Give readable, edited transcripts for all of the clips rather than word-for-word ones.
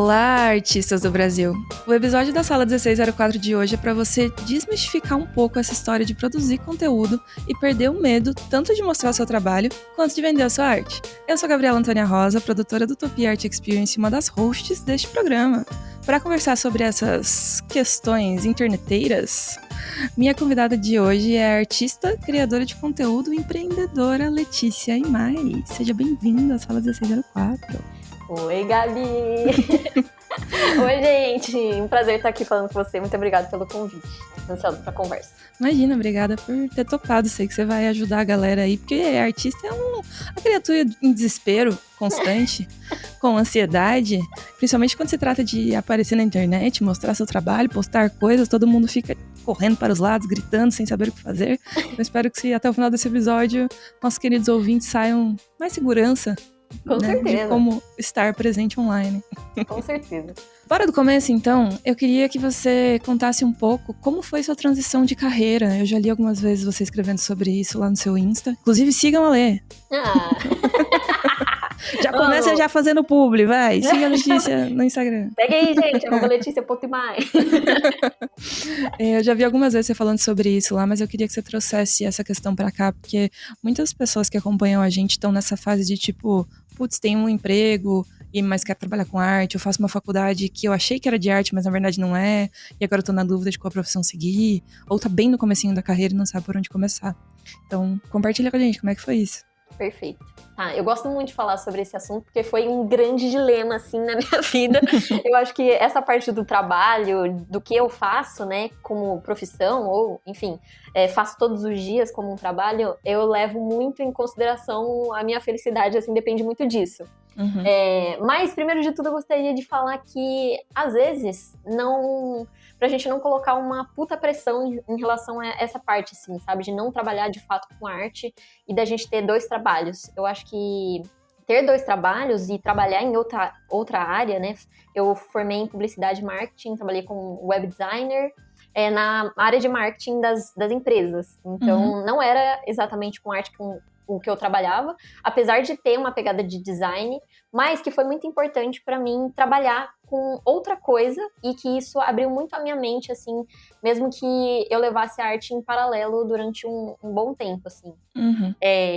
Olá, artistas do Brasil! O episódio da Sala 1604 de hoje é para você desmistificar um pouco essa história de produzir conteúdo e perder o medo tanto de mostrar seu trabalho quanto de vender a sua arte. Eu sou Gabriela Antônia Rosa, produtora do Utopia Art Experience e uma das hosts deste programa. Para conversar sobre essas questões interneteiras, minha convidada de hoje é a artista, criadora de conteúdo e empreendedora Letícia Imai. Seja bem-vinda à Sala 1604. Oi, Gabi! Oi, gente! Um prazer estar aqui falando com você. Muito obrigada pelo convite. Ansiosa pra conversa. Imagina, obrigada por ter topado. Sei que você vai ajudar a galera aí, porque artista é uma criatura em desespero constante, com ansiedade, principalmente quando se trata de aparecer na internet, mostrar seu trabalho, postar coisas, todo mundo fica correndo para os lados, gritando, sem saber o que fazer. Eu espero que até o final desse episódio, nossos queridos ouvintes saiam mais segurança, com certeza, de como estar presente online. Com certeza. Bora do começo, então. Eu queria que você contasse um pouco como foi sua transição de carreira. Eu já li algumas vezes você escrevendo sobre isso lá no seu Insta. Inclusive, sigam a Lê. Já começa já fazendo publi, vai. Siga a Letícia no Instagram. Pega aí, gente. @Letícia.imai. Eu já vi algumas vezes você falando sobre isso lá, mas eu queria que você trouxesse essa questão pra cá, porque muitas pessoas que acompanham a gente estão nessa fase de tipo, putz, tem um emprego, mas quero trabalhar com arte, eu faço uma faculdade que eu achei que era de arte, mas na verdade não é, e agora eu tô na dúvida de qual profissão seguir, ou tá bem no comecinho da carreira e não sabe por onde começar. Então, compartilha com a gente, como é que foi isso? Perfeito. Eu gosto muito de falar sobre esse assunto, porque foi um grande dilema, assim, na minha vida. Eu acho que essa parte do trabalho, do que eu faço, né, como profissão, ou, enfim, faço todos os dias como um trabalho, eu levo muito em consideração a minha felicidade, assim, depende muito disso. Uhum. Mas, primeiro de tudo, eu gostaria de falar que, às vezes, pra gente não colocar uma puta pressão em relação a essa parte, assim, sabe? De não trabalhar de fato com arte e da gente ter 2 trabalhos. Eu acho que ter 2 trabalhos e trabalhar em outra área, né? Eu formei em publicidade e marketing, trabalhei como web designer, na área de marketing das empresas. Então, não era exatamente com arte o que eu trabalhava, apesar de ter uma pegada de design, mas que foi muito importante para mim trabalhar com outra coisa e que isso abriu muito a minha mente, assim, mesmo que eu levasse a arte em paralelo durante um bom tempo, assim.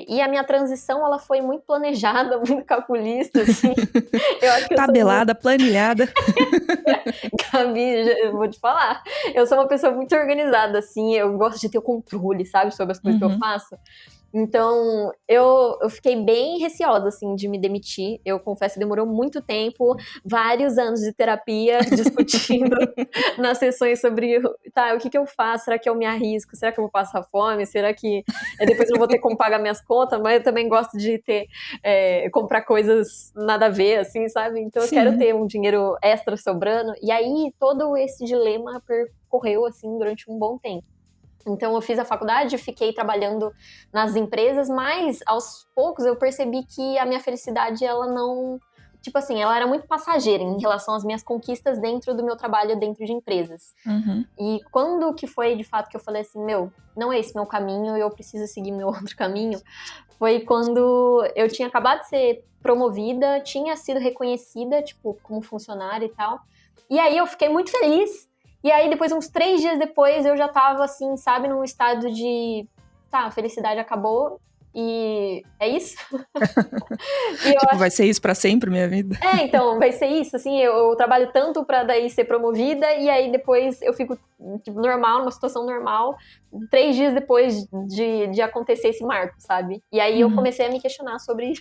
E a minha transição, ela foi muito planejada, muito calculista, assim. Eu acho que tabelada, planilhada. Gabi, eu vou te falar, eu sou uma pessoa muito organizada, assim, eu gosto de ter o controle, sabe, sobre as coisas que eu faço. Então, eu fiquei bem receosa, assim, de me demitir. Eu confesso que demorou muito tempo, vários anos de terapia, discutindo nas sessões sobre, o que eu faço? Será que eu me arrisco? Será que eu vou passar fome? Será que depois eu não vou ter como pagar minhas contas? Mas eu também gosto de comprar coisas nada a ver, assim, sabe? Então, eu quero ter um dinheiro extra sobrando. E aí, todo esse dilema percorreu, assim, durante um bom tempo. Então, eu fiz a faculdade, fiquei trabalhando nas empresas, mas aos poucos eu percebi que a minha felicidade, ela não... Tipo assim, ela era muito passageira em relação às minhas conquistas dentro do meu trabalho dentro de empresas. E quando que foi, de fato, que eu falei assim, não é esse meu caminho, eu preciso seguir meu outro caminho, foi quando eu tinha acabado de ser promovida, tinha sido reconhecida, tipo, como funcionária e tal. E aí eu fiquei muito feliz. E aí, depois, uns 3 dias depois, eu já tava, assim, sabe, num estado de... a felicidade acabou e é isso. Vai ser isso pra sempre, minha vida? Então, vai ser isso, assim, eu trabalho tanto pra daí ser promovida e aí depois eu fico, tipo, normal, numa situação normal, 3 dias depois de acontecer esse marco, sabe? E aí eu comecei a me questionar sobre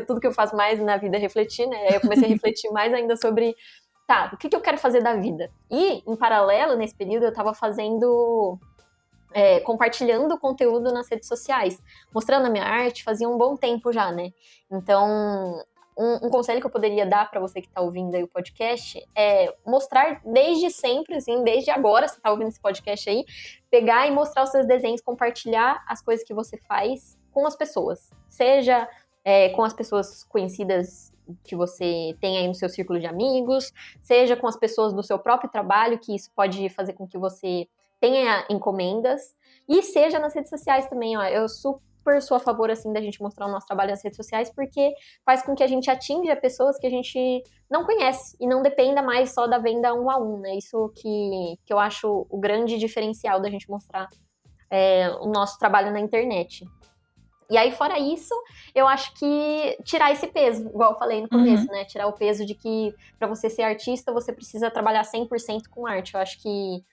tudo que eu faço mais na vida é refletir, né? Aí eu comecei a refletir mais ainda sobre... o que eu quero fazer da vida? E, em paralelo, nesse período, eu estava compartilhando conteúdo nas redes sociais, mostrando a minha arte, fazia um bom tempo já, né? Então, um conselho que eu poderia dar para você que está ouvindo aí o podcast é mostrar desde sempre, assim, desde agora, você está ouvindo esse podcast aí, pegar e mostrar os seus desenhos, compartilhar as coisas que você faz com as pessoas. Seja com as pessoas conhecidas que você tem aí no seu círculo de amigos, seja com as pessoas do seu próprio trabalho, que isso pode fazer com que você tenha encomendas, e seja nas redes sociais também, ó. Eu super sou a favor, assim, da gente mostrar o nosso trabalho nas redes sociais, porque faz com que a gente atinja pessoas que a gente não conhece e não dependa mais só da venda 1 a 1, né? Isso que eu acho o grande diferencial da gente mostrar o nosso trabalho na internet. E aí, fora isso, eu acho que tirar esse peso, igual eu falei no começo, né? Tirar o peso de que para você ser artista, você precisa trabalhar 100% com arte. Eu acho que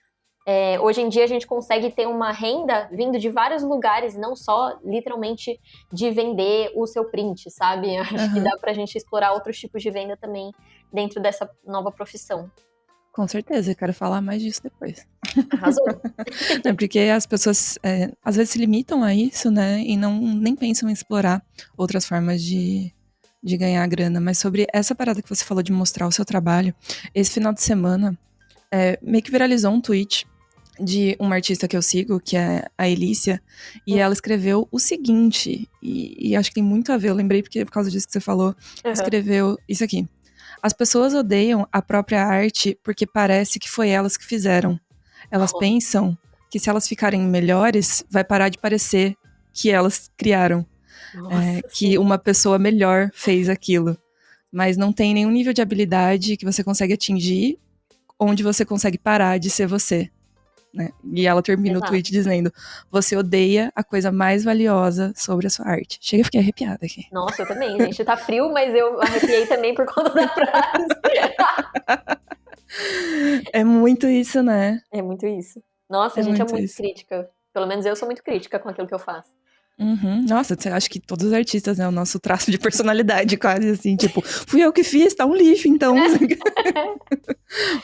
hoje em dia a gente consegue ter uma renda vindo de vários lugares, não só, literalmente, de vender o seu print, sabe? Eu acho que dá pra gente explorar outros tipos de venda também dentro dessa nova profissão. Com certeza, eu quero falar mais disso depois. Arrasou. Porque as pessoas às vezes se limitam a isso, né? E nem pensam em explorar outras formas de ganhar grana. Mas sobre essa parada que você falou de mostrar o seu trabalho, esse final de semana meio que viralizou um tweet de uma artista que eu sigo, que é a Elícia, e ela escreveu o seguinte, e acho que tem muito a ver, eu lembrei porque por causa disso que você falou, escreveu isso aqui. As pessoas odeiam a própria arte porque parece que foi elas que fizeram. Elas pensam que se elas ficarem melhores, vai parar de parecer que elas criaram. Que uma pessoa melhor fez aquilo. Mas não tem nenhum nível de habilidade que você consegue atingir onde você consegue parar de ser você. Né? E ela termina o tweet dizendo: você odeia a coisa mais valiosa sobre a sua arte. Chega, eu fiquei arrepiada aqui. Nossa, eu também, gente. Tá frio, mas eu arrepiei também por conta da frase. É muito isso, né? É muito isso. Nossa, a gente é muito crítica. Pelo menos eu sou muito crítica com aquilo que eu faço. Nossa, você acha que todos os artistas, né? O nosso traço de personalidade, quase assim, tipo, fui eu que fiz, tá um lixo, então.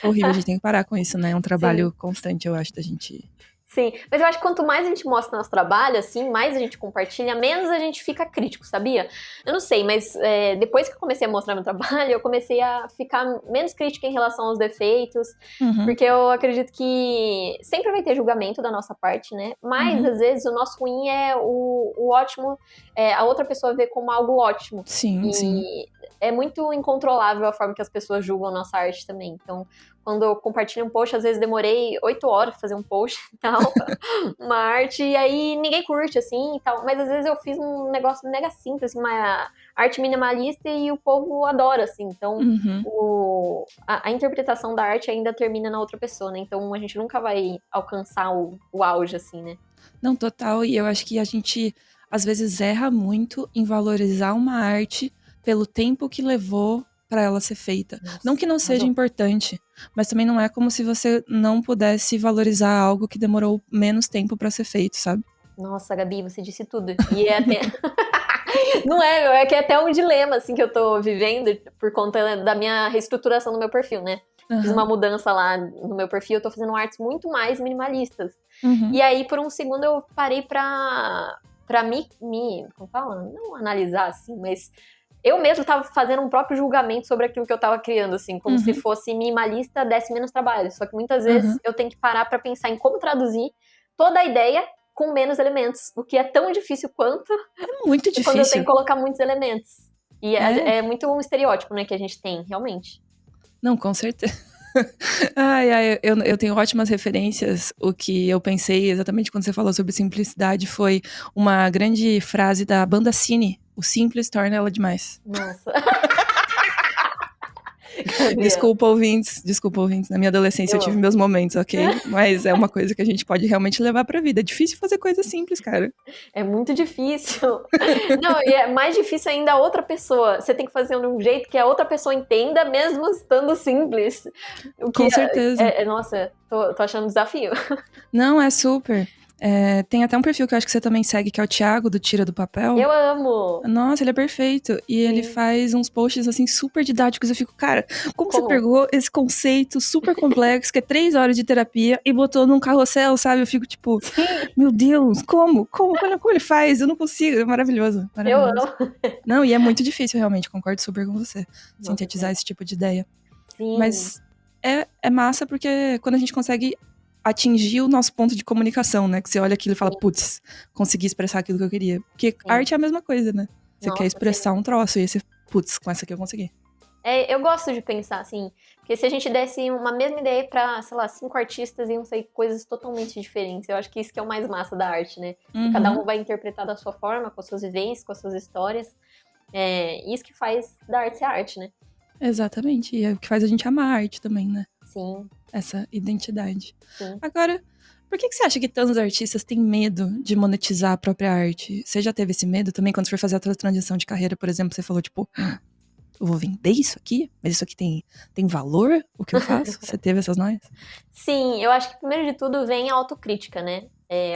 Horrível, a gente tem que parar com isso, né? É um trabalho constante, eu acho, da gente. Sim, mas eu acho que quanto mais a gente mostra nosso trabalho, assim, mais a gente compartilha, menos a gente fica crítico, sabia? Eu não sei, mas depois que eu comecei a mostrar meu trabalho, eu comecei a ficar menos crítica em relação aos defeitos, porque eu acredito que sempre vai ter julgamento da nossa parte, né? Mas, às vezes, o nosso ruim é o ótimo, a outra pessoa vê como algo ótimo. Sim, sim. É muito incontrolável a forma que as pessoas julgam a nossa arte também. Então, quando eu compartilho um post, às vezes demorei 8 horas pra fazer um post e tal, uma arte, e aí ninguém curte, assim, e tal. Mas às vezes eu fiz um negócio mega simples, uma arte minimalista, e o povo adora, assim. Então, a interpretação da arte ainda termina na outra pessoa, né? Então, a gente nunca vai alcançar o auge, assim, né? Não, total. E eu acho que a gente, às vezes, erra muito em valorizar uma arte pelo tempo que levou para ela ser feita. Nossa, não que não seja importante, mas também não é como se você não pudesse valorizar algo que demorou menos tempo para ser feito, sabe? Nossa, Gabi, você disse tudo. E é até... Não é que é até um dilema, assim, que eu tô vivendo por conta da minha reestruturação do meu perfil, né? Fiz uma mudança lá no meu perfil, eu tô fazendo artes muito mais minimalistas. E aí, por um segundo, eu parei pra como fala? Não analisar, assim, mas... Eu mesmo tava fazendo um próprio julgamento sobre aquilo que eu tava criando, assim, como se fosse minimalista, desse menos trabalho. Só que muitas vezes eu tenho que parar pra pensar em como traduzir toda a ideia com menos elementos, o que é tão difícil quanto muito difícil. Quando eu tenho que colocar muitos elementos. E é muito um estereótipo, né, que a gente tem, realmente. Não, com certeza. Eu tenho ótimas referências. O que eu pensei exatamente quando você falou sobre simplicidade foi uma grande frase da banda Cine: o simples torna ela demais. Nossa. Desculpa, ouvintes. Na minha adolescência eu tive meus momentos, ok? Mas é uma coisa que a gente pode realmente levar pra vida. É difícil fazer coisas simples, cara. É muito difícil. Não, e é mais difícil ainda a outra pessoa. Você tem que fazer de um jeito que a outra pessoa entenda, mesmo estando simples. Com certeza. Nossa, tô achando um desafio. Não, é super. Tem até um perfil que eu acho que você também segue, que é o Thiago, do Tira do Papel. Eu amo! Nossa, ele é perfeito. E ele faz uns posts, assim, super didáticos. Eu fico, cara, como você pegou esse conceito super complexo, que é 3 horas de terapia, e botou num carrossel, sabe? Eu fico, tipo, meu Deus, como ele faz? Eu não consigo. É maravilhoso. Eu amo. Não, e é muito difícil, realmente. Concordo super com você. Sintetizar esse tipo de ideia. Sim. Mas é massa porque quando a gente consegue atingir o nosso ponto de comunicação, né? Que você olha aquilo e fala, putz, consegui expressar aquilo que eu queria. Porque arte é a mesma coisa, né? Você quer expressar um troço e aí você, putz, com essa aqui eu consegui. Eu gosto de pensar assim, porque se a gente desse uma mesma ideia pra, sei lá, 5 artistas, iam sair coisas totalmente diferentes. Eu acho que isso que é o mais massa da arte, né? Que cada um vai interpretar da sua forma, com as suas vivências, com as suas histórias. Isso que faz da arte ser arte, né? Exatamente, e é o que faz a gente amar a arte também, né? Sim. Essa identidade. Sim. Agora, por que você acha que tantos artistas têm medo de monetizar a própria arte? Você já teve esse medo também quando você foi fazer a tua transição de carreira, por exemplo, você falou, tipo, eu vou vender isso aqui? Mas isso aqui tem valor, o que eu faço? Você teve essas noias? Sim, eu acho que primeiro de tudo vem a autocrítica, né?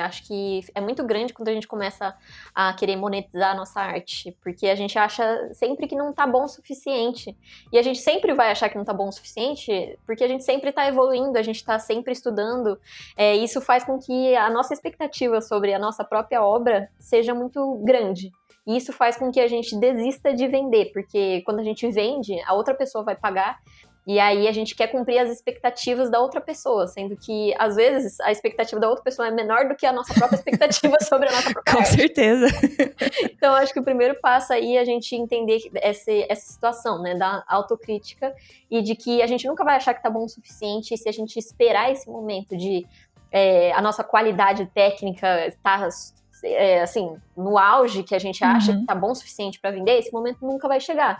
Acho que é muito grande quando a gente começa a querer monetizar a nossa arte, porque a gente acha sempre que não tá bom o suficiente. E a gente sempre vai achar que não tá bom o suficiente, porque a gente sempre tá evoluindo, a gente tá sempre estudando. Isso faz com que a nossa expectativa sobre a nossa própria obra seja muito grande. E isso faz com que a gente desista de vender, porque quando a gente vende, a outra pessoa vai pagar. E aí a gente quer cumprir as expectativas da outra pessoa, sendo que, às vezes, a expectativa da outra pessoa é menor do que a nossa própria expectativa sobre a nossa própria Com arte. certeza. Então, acho que o primeiro passo aí é a gente entender essa situação, né, da autocrítica e de que a gente nunca vai achar que tá bom o suficiente, e se a gente esperar esse momento de a nossa qualidade técnica estar assim, no auge, que a gente acha que tá bom o suficiente para vender, esse momento nunca vai chegar.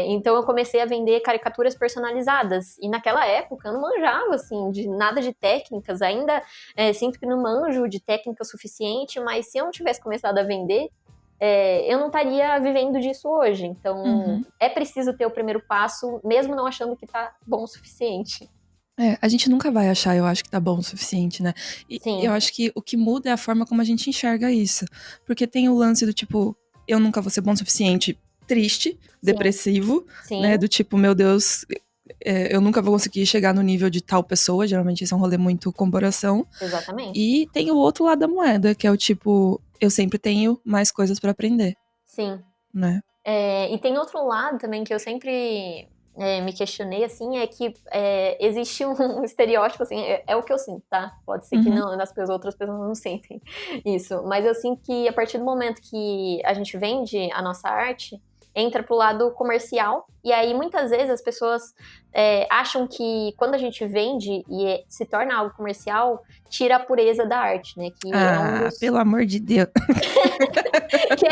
Então eu comecei a vender caricaturas personalizadas, e naquela época eu não manjava, assim, de nada de técnicas, ainda sinto que não manjo de técnica suficiente, mas se eu não tivesse começado a vender, eu não estaria vivendo disso hoje. Então é preciso ter o primeiro passo, mesmo não achando que tá bom o suficiente. A gente nunca vai achar, eu acho, que tá bom o suficiente, né? E Sim. eu acho que o que muda é a forma como a gente enxerga isso. Porque tem o lance do tipo, eu nunca vou ser bom o suficiente, triste, depressivo, né? Do tipo, meu Deus, eu nunca vou conseguir chegar no nível de tal pessoa. Geralmente isso é um rolê muito comparação. Exatamente. E tem o outro lado da moeda, que é o tipo, eu sempre tenho mais coisas pra aprender. Sim. Né? E tem outro lado também que eu sempre me questionei, assim, é que existe um estereótipo, assim, é o que eu sinto, tá? Pode ser que não, outras pessoas não sentem isso, mas eu sinto que a partir do momento que a gente vende a nossa arte, entra pro lado comercial, e aí muitas vezes as pessoas acham que quando a gente vende e se torna algo comercial, tira a pureza da arte, né? Que pelo amor de Deus. Que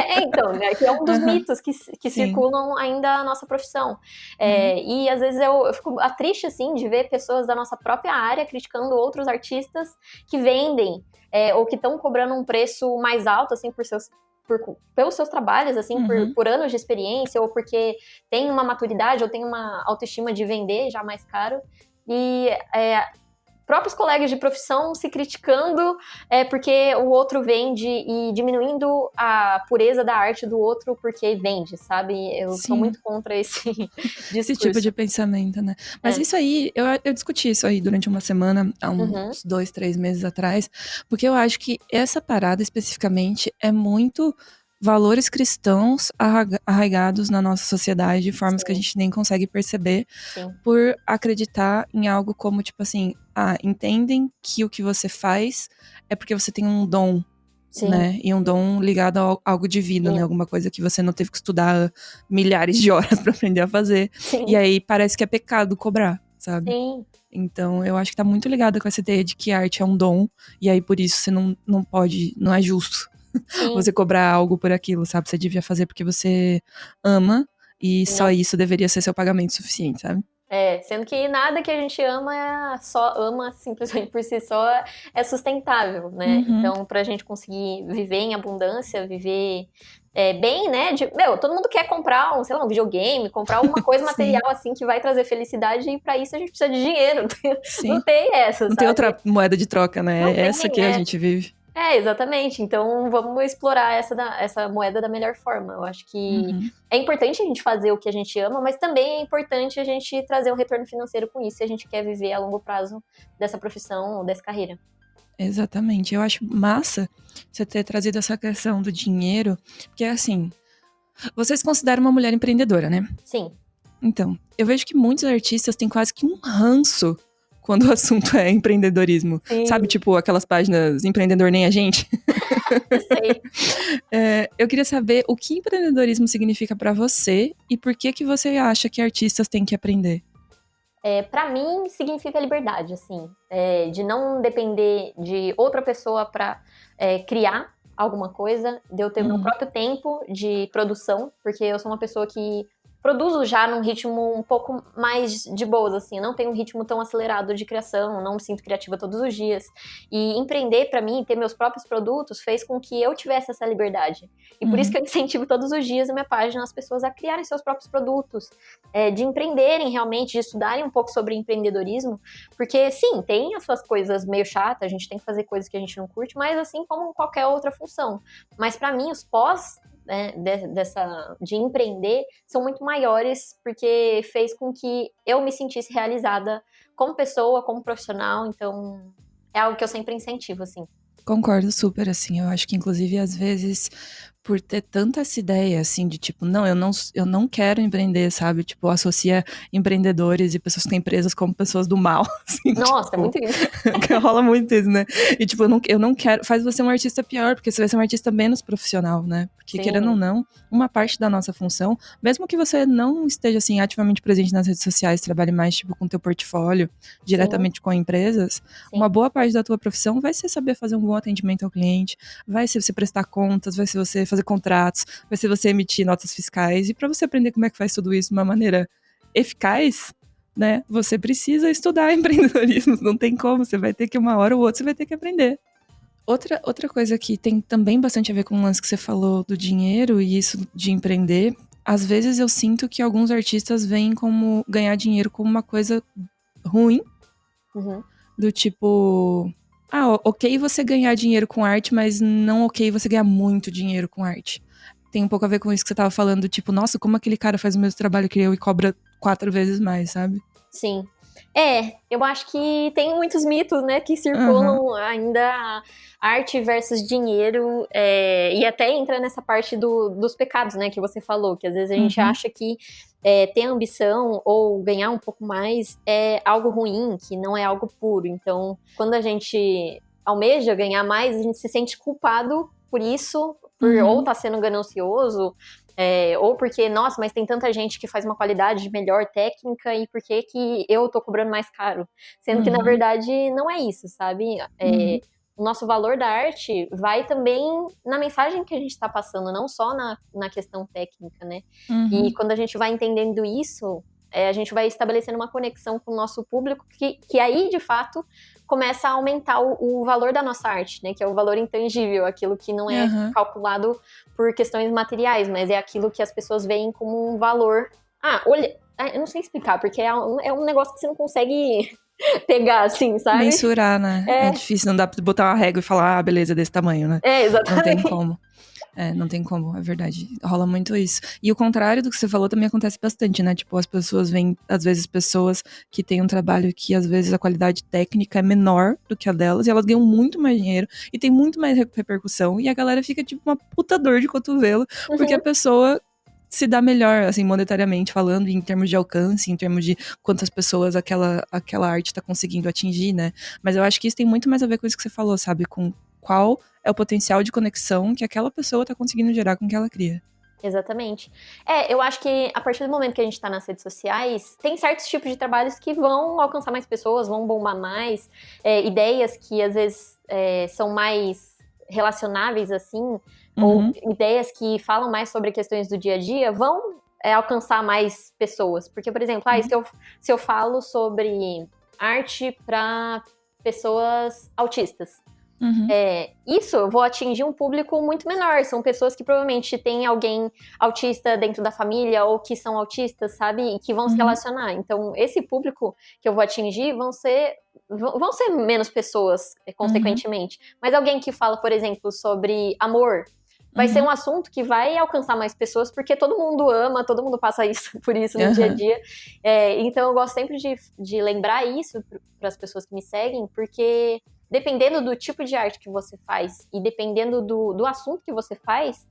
é um dos mitos que circulam ainda a nossa profissão. E às vezes eu fico triste, assim, de ver pessoas da nossa própria área criticando outros artistas que vendem ou que estão cobrando um preço mais alto, assim, pelos seus trabalhos, assim, por anos de experiência, ou porque tem uma maturidade, ou tem uma autoestima de vender já mais caro. E próprios colegas de profissão se criticando porque o outro vende e diminuindo a pureza da arte do outro porque vende, sabe? Eu sou muito contra esse discurso. Esse tipo de pensamento, né? Mas isso aí, eu discuti isso aí durante uma semana, há uns 2, 3 meses atrás, porque eu acho que essa parada especificamente é muito valores cristãos arraigados na nossa sociedade de formas que a gente nem consegue perceber por acreditar em algo como, tipo assim, entendem que o que você faz é porque você tem um dom, né? E um dom ligado a algo divino, né? Alguma coisa que você não teve que estudar milhares de horas pra aprender a fazer. E aí parece que é pecado cobrar, sabe? Então eu acho que tá muito ligado com essa ideia de que a arte é um dom, e aí por isso você não pode, não é justo você cobrar algo por aquilo, sabe? Você devia fazer porque você ama, e só isso deveria ser seu pagamento suficiente, sabe? Sendo que nada que a gente ama simplesmente por si só é sustentável, né? Então, pra gente conseguir viver em abundância, viver bem, né? Todo mundo quer comprar um videogame, comprar alguma coisa material assim que vai trazer felicidade, e pra isso a gente precisa de dinheiro. Não tem essa, Não tem outra moeda de troca, né? É essa que a gente vive. Exatamente. Então, vamos explorar essa moeda da melhor forma. Eu acho que é importante a gente fazer o que a gente ama, mas também é importante a gente trazer um retorno financeiro com isso, se a gente quer viver a longo prazo dessa profissão ou dessa carreira. Exatamente. Eu acho massa você ter trazido essa questão do dinheiro, porque assim, você se considera uma mulher empreendedora, né? Sim. Então, eu vejo que muitos artistas têm quase que um ranço quando o assunto é empreendedorismo. Sim. Sabe, tipo, aquelas páginas Empreendedor Nem a Gente? Sei. Eu queria saber o que empreendedorismo significa pra você e por que você acha que artistas têm que aprender? Para mim, significa liberdade, assim, de não depender de outra pessoa para criar alguma coisa, de eu ter meu próprio tempo de produção, porque eu sou uma pessoa que produzo já num ritmo um pouco mais de boas, assim, eu não tenho um ritmo tão acelerado de criação, não me sinto criativa todos os dias. E empreender para mim, ter meus próprios produtos, fez com que eu tivesse essa liberdade. E por isso que eu incentivo todos os dias na minha página as pessoas a criarem seus próprios produtos, de empreenderem realmente, de estudarem um pouco sobre empreendedorismo, porque sim, tem as suas coisas meio chatas, a gente tem que fazer coisas que a gente não curte, mas assim como qualquer outra função. Mas para mim, os pós de empreender são muito maiores, porque fez com que eu me sentisse realizada como pessoa, como profissional, então é algo que eu sempre incentivo, assim. Concordo super, assim, eu acho que inclusive às vezes por ter tanta essa ideia, assim, de tipo, não, eu não quero empreender, sabe, tipo, associa empreendedores e pessoas que têm empresas como pessoas do mal, assim. Nossa, tipo, é muito isso. rola muito isso, né, e tipo, eu não quero, faz você um artista pior, porque você vai ser um artista menos profissional, né, porque Sim. querendo ou não, uma parte da nossa função, mesmo que você não esteja, assim, ativamente presente nas redes sociais, trabalhe mais, tipo, com teu portfólio, diretamente com empresas, uma boa parte da tua profissão vai ser saber fazer um bom atendimento ao cliente, vai ser você prestar contas, vai ser você fazer contratos, vai ser você emitir notas fiscais, e para você aprender como é que faz tudo isso de uma maneira eficaz, né, você precisa estudar empreendedorismo, não tem como, você vai ter que uma hora ou outra você vai ter que aprender. Outra coisa que tem também bastante a ver com o lance que você falou do dinheiro e isso de empreender, às vezes eu sinto que alguns artistas veem como ganhar dinheiro como uma coisa ruim, do tipo, ok você ganhar dinheiro com arte, mas não ok você ganhar muito dinheiro com arte. Tem um pouco a ver com isso que você tava falando, tipo, nossa, como aquele cara faz o mesmo trabalho que eu e cobra 4 vezes mais, sabe? Sim. Eu acho que tem muitos mitos, né, que circulam ainda, arte versus dinheiro, e até entra nessa parte dos pecados, né, que você falou, que às vezes a gente acha que ter ambição ou ganhar um pouco mais é algo ruim, que não é algo puro. Então, quando a gente almeja ganhar mais, a gente se sente culpado por isso, por ou tá sendo ganancioso, ou porque, nossa, mas tem tanta gente que faz uma qualidade melhor técnica e por que eu tô cobrando mais caro? Sendo que, na verdade, não é isso, sabe? O nosso valor da arte vai também na mensagem que a gente tá passando, não só na questão técnica, né? E quando a gente vai entendendo isso, a gente vai estabelecendo uma conexão com o nosso público que aí, de fato, começa a aumentar o valor da nossa arte, né? Que é o valor intangível, aquilo que não é calculado por questões materiais, mas é aquilo que as pessoas veem como um valor. Olha, eu não sei explicar, porque é um negócio que você não consegue pegar, assim, sabe? Mensurar, né? É difícil, não dá pra botar uma régua e falar, beleza, desse tamanho, né? Exatamente. Não tem como. Não tem como, é verdade. Rola muito isso. E o contrário do que você falou também acontece bastante, né? Tipo, as pessoas veem, às vezes, pessoas que têm um trabalho que, às vezes, a qualidade técnica é menor do que a delas, e elas ganham muito mais dinheiro, e tem muito mais repercussão, e a galera fica, tipo, uma puta dor de cotovelo, porque a pessoa se dá melhor, assim, monetariamente falando, em termos de alcance, em termos de quantas pessoas aquela arte tá conseguindo atingir, né? Mas eu acho que isso tem muito mais a ver com isso que você falou, sabe? Com qual é o potencial de conexão que aquela pessoa tá conseguindo gerar com o que ela cria. Exatamente. Eu acho que a partir do momento que a gente tá nas redes sociais, tem certos tipos de trabalhos que vão alcançar mais pessoas, vão bombar mais, ideias que às vezes são mais relacionáveis, assim, ou ideias que falam mais sobre questões do dia a dia, vão alcançar mais pessoas. Porque, por exemplo, se eu falo sobre arte para pessoas autistas, isso eu vou atingir um público muito menor. São pessoas que provavelmente têm alguém autista dentro da família ou que são autistas, sabe? E que vão se relacionar. Então, esse público que eu vou atingir vão ser menos pessoas, consequentemente. Mas alguém que fala, por exemplo, sobre amor, vai ser um assunto que vai alcançar mais pessoas, porque todo mundo ama, todo mundo passa por isso no dia a dia. Então, eu gosto sempre de lembrar isso para as pessoas que me seguem, porque dependendo do tipo de arte que você faz e dependendo do assunto que você faz,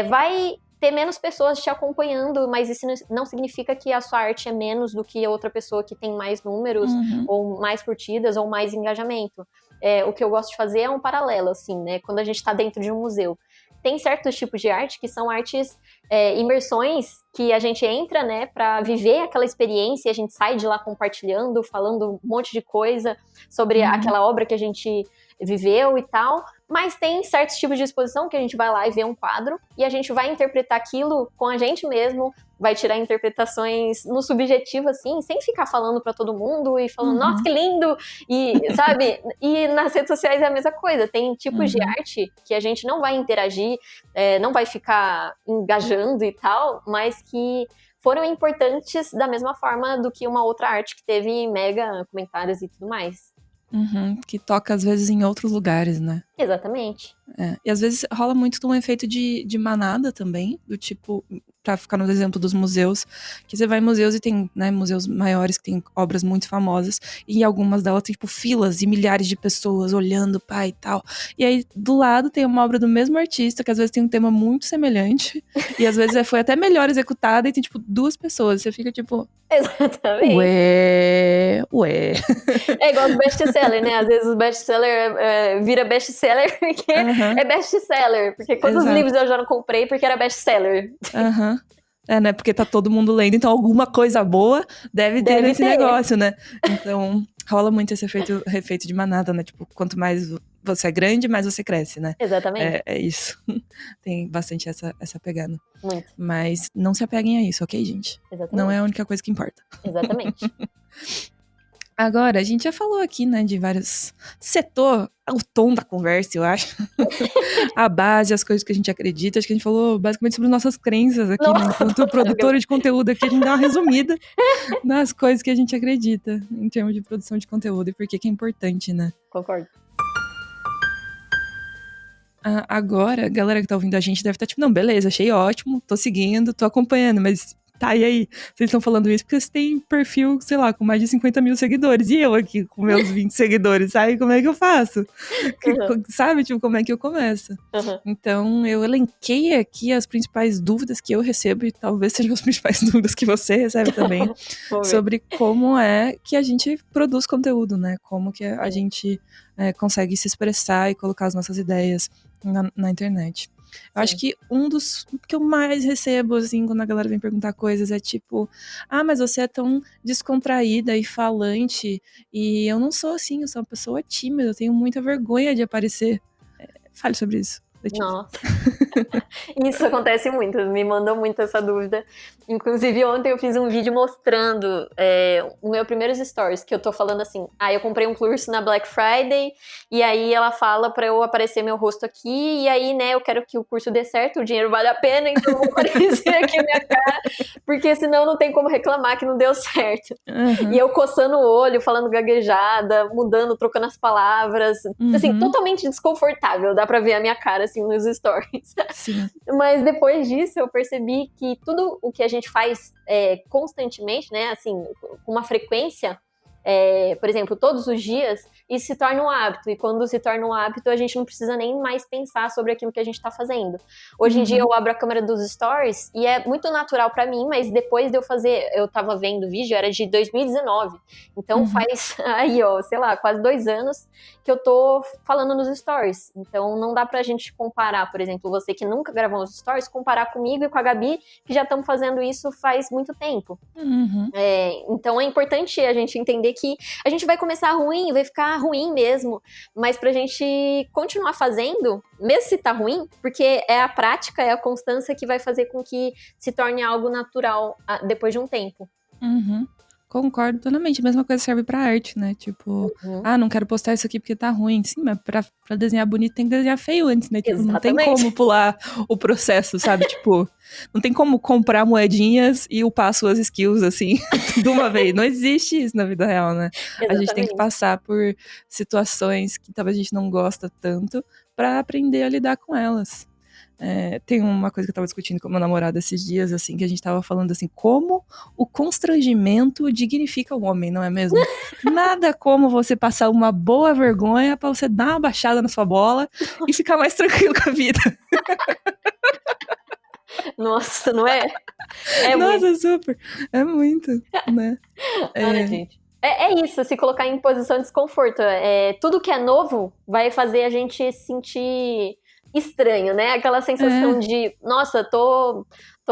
vai ter menos pessoas te acompanhando, mas isso não significa que a sua arte é menos do que outra pessoa que tem mais números, ou mais curtidas, ou mais engajamento. O que eu gosto de fazer é um paralelo, assim, né? Quando a gente tá dentro de um museu. Tem certos tipos de arte que são artes, imersões, que a gente entra, né, pra viver aquela experiência, e a gente sai de lá compartilhando, falando um monte de coisa sobre aquela obra que a gente viveu e tal, mas tem certos tipos de exposição que a gente vai lá e vê um quadro, e a gente vai interpretar aquilo com a gente mesmo, vai tirar interpretações no subjetivo, assim, sem ficar falando pra todo mundo e falando, nossa, que lindo! E, sabe? E nas redes sociais é a mesma coisa. Tem tipos de arte que a gente não vai interagir, não vai ficar engajando e tal, mas que foram importantes da mesma forma do que uma outra arte que teve mega comentários e tudo mais. Que toca, às vezes, em outros lugares, né? Exatamente. E às vezes rola muito de um efeito de manada também, do tipo, pra ficar no exemplo dos museus, que você vai em museus e tem, né, museus maiores que tem obras muito famosas, e algumas delas tem, tipo, filas e milhares de pessoas olhando, pá, e tal. E aí, do lado, tem uma obra do mesmo artista, que às vezes tem um tema muito semelhante, e às vezes foi até melhor executada, e tem, tipo, 2 pessoas. Você fica, tipo... Exatamente. Ué. É igual os best-seller, né? Às vezes os best-seller vira best-seller porque é best-seller. Porque quantos livros eu já não comprei porque era best-seller? Né? Porque tá todo mundo lendo, então alguma coisa boa deve ter nesse negócio, né? Então, rola muito esse efeito de manada, né? Tipo, quanto mais você é grande, mais você cresce, né? Exatamente. É isso. Tem bastante essa pegada. Muito. Mas não se apeguem a isso, ok, gente? Exatamente. Não é a única coisa que importa. Exatamente. Agora, a gente já falou aqui, né, de vários... Setor, o tom da conversa, eu acho. A base, as coisas que a gente acredita. Acho que a gente falou basicamente sobre nossas crenças aqui, né? Enquanto produtora de conteúdo aqui, a gente dá uma resumida nas coisas que a gente acredita em termos de produção de conteúdo e por que é importante, né? Concordo. Agora, a galera que tá ouvindo a gente deve estar tipo, não, beleza, achei ótimo, tô seguindo, tô acompanhando, mas tá, e aí? Vocês estão falando isso porque você tem perfil, sei lá, com mais de 50 mil seguidores, e eu aqui com meus 20 seguidores, sabe? Como é que eu faço? Sabe, tipo, como é que eu começo? Então, eu elenquei aqui as principais dúvidas que eu recebo, e talvez sejam as principais dúvidas que você recebe também, sobre como é que a gente produz conteúdo, né? Como que a gente consegue se expressar e colocar as nossas ideias na internet. Eu acho que um dos que eu mais recebo, assim, quando a galera vem perguntar coisas é tipo, mas você é tão descontraída e falante, e eu não sou assim, eu sou uma pessoa tímida, eu tenho muita vergonha de aparecer. Fale sobre isso. Nossa, isso acontece muito, me mandam muito essa dúvida. Inclusive ontem eu fiz um vídeo mostrando o meu primeiros stories, que eu tô falando assim, eu comprei um curso na Black Friday, e aí ela fala pra eu aparecer meu rosto aqui, e aí, né, eu quero que o curso dê certo, o dinheiro vale a pena, então eu vou aparecer aqui a minha cara, porque senão não tem como reclamar que não deu certo. E eu coçando o olho, falando gaguejada, mudando, trocando as palavras, assim, totalmente desconfortável, dá pra ver a minha cara, assim, nos stories. Sim. Mas depois disso eu percebi que tudo o que a gente faz constantemente, né, assim, com uma frequência, por exemplo, todos os dias, isso se torna um hábito, e quando se torna um hábito, a gente não precisa nem mais pensar sobre aquilo que a gente tá fazendo. Hoje em dia eu abro a câmera dos stories, e é muito natural pra mim, mas depois de eu fazer, eu tava vendo o vídeo, era de 2019, então faz aí, ó, sei lá, quase 2 anos que eu tô falando nos stories, então não dá pra gente comparar, por exemplo, você que nunca gravou nos stories, comparar comigo e com a Gabi, que já estamos fazendo isso faz muito tempo. Então é importante a gente entender que a gente vai começar ruim, vai ficar ruim mesmo, mas pra gente continuar fazendo, mesmo se tá ruim, porque é a prática, é a constância que vai fazer com que se torne algo natural depois de um tempo. Concordo plenamente. A mesma coisa serve pra arte, né? Tipo, não quero postar isso aqui porque tá ruim. Sim, mas pra desenhar bonito tem que desenhar feio antes, né? Tipo, não tem como pular o processo, sabe? Tipo, não tem como comprar moedinhas e upar suas skills, assim, de uma vez. Não existe isso na vida real, né? A gente tem que passar por situações que talvez a gente não gosta tanto pra aprender a lidar com elas. Tem uma coisa que eu tava discutindo com meu namorado esses dias, assim, que a gente tava falando assim, como o constrangimento dignifica o homem, não é mesmo? Nada como você passar uma boa vergonha pra você dar uma baixada na sua bola e ficar mais tranquilo com a vida. Nossa, não é? É Nossa, muito. super. É muito, né? Ai, gente. É isso, se colocar em posição de desconforto. Tudo que é novo vai fazer a gente se sentir estranho, né? Aquela sensação É. de, nossa, tô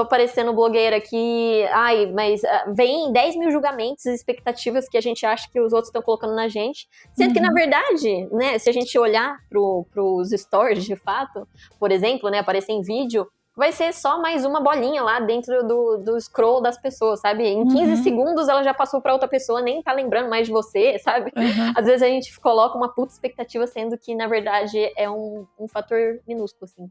parecendo blogueira aqui, ai, mas vem 10 mil julgamentos e expectativas que a gente acha que os outros estão colocando na gente. Sendo que, na verdade, né, se a gente olhar pros stories, de fato, por exemplo, né, aparecer em vídeo, vai ser só mais uma bolinha lá dentro do scroll das pessoas, sabe? Em 15 segundos ela já passou pra outra pessoa, nem tá lembrando mais de você, sabe? Às vezes a gente coloca uma puta expectativa, sendo que, na verdade, é um fator minúsculo, assim.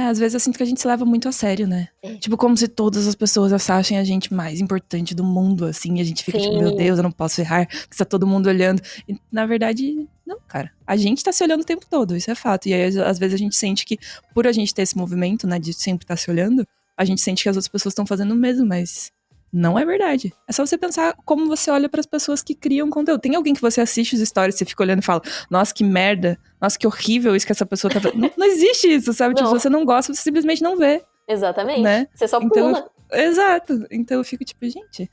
Às vezes eu sinto que a gente se leva muito a sério, né? Tipo, como se todas as pessoas achem a gente mais importante do mundo, assim. E a gente fica tipo, meu Deus, eu não posso errar, porque está todo mundo olhando. E, na verdade, não, cara. A gente tá se olhando o tempo todo, isso é fato. E aí, às vezes, a gente sente que, por a gente ter esse movimento, né, de sempre estar se olhando, a gente sente que as outras pessoas estão fazendo o mesmo, mas não é verdade. É só você pensar como você olha para as pessoas que criam conteúdo. Tem alguém que você assiste os stories, você fica olhando e fala, nossa, que merda, nossa, que horrível isso que essa pessoa tá fazendo. Não existe isso, sabe? Tipo, se você não gosta, você simplesmente não vê. Exatamente. Né? Você só então, pula. Exato. Então eu fico tipo, gente,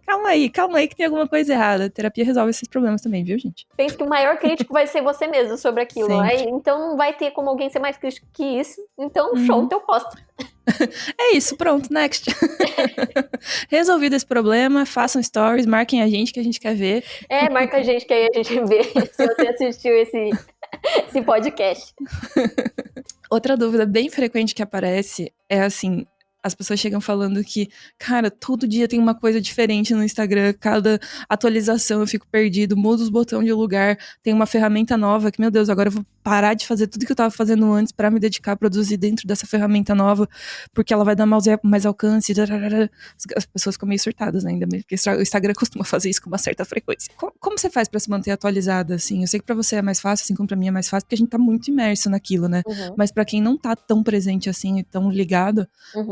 calma aí que tem alguma coisa errada. A terapia resolve esses problemas também, viu, gente? Penso que o maior crítico vai ser você mesmo sobre aquilo. Sempre. Aí, então não vai ter como alguém ser mais crítico que isso. Então, show, então eu posto. É isso, pronto, next. Resolvido esse problema, façam stories, marquem a gente que a gente quer ver. Marca a gente que aí a gente vê se você assistiu esse podcast. Outra dúvida bem frequente que aparece é assim, as pessoas chegam falando que, cara, todo dia tem uma coisa diferente no Instagram, cada atualização eu fico perdido, mudo os botões de lugar, tem uma ferramenta nova que, meu Deus, agora eu vou parar de fazer tudo que eu tava fazendo antes pra me dedicar a produzir dentro dessa ferramenta nova, porque ela vai dar mais alcance. As pessoas ficam meio surtadas, né, ainda, porque o Instagram costuma fazer isso com uma certa frequência. Como você faz pra se manter atualizada, assim? Eu sei que pra você é mais fácil, assim como pra mim é mais fácil, porque a gente tá muito imerso naquilo, né? Mas pra quem não tá tão presente assim e tão ligado,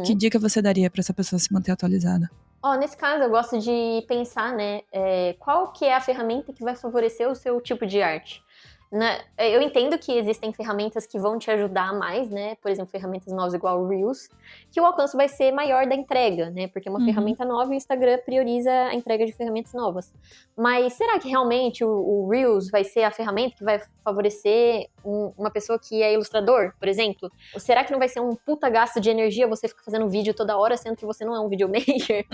que dica você daria pra essa pessoa se manter atualizada? Nesse caso, eu gosto de pensar, né, qual que é a ferramenta que vai favorecer o seu tipo de arte. Eu entendo que existem ferramentas que vão te ajudar mais, né? Por exemplo, ferramentas novas igual o Reels, que o alcance vai ser maior da entrega, né? Porque é uma ferramenta nova e o Instagram prioriza a entrega de ferramentas novas. Mas será que realmente o Reels vai ser a ferramenta que vai favorecer uma pessoa que é ilustrador, por exemplo? Ou será que não vai ser um puta gasto de energia você ficar fazendo vídeo toda hora, sendo que você não é um videomaker?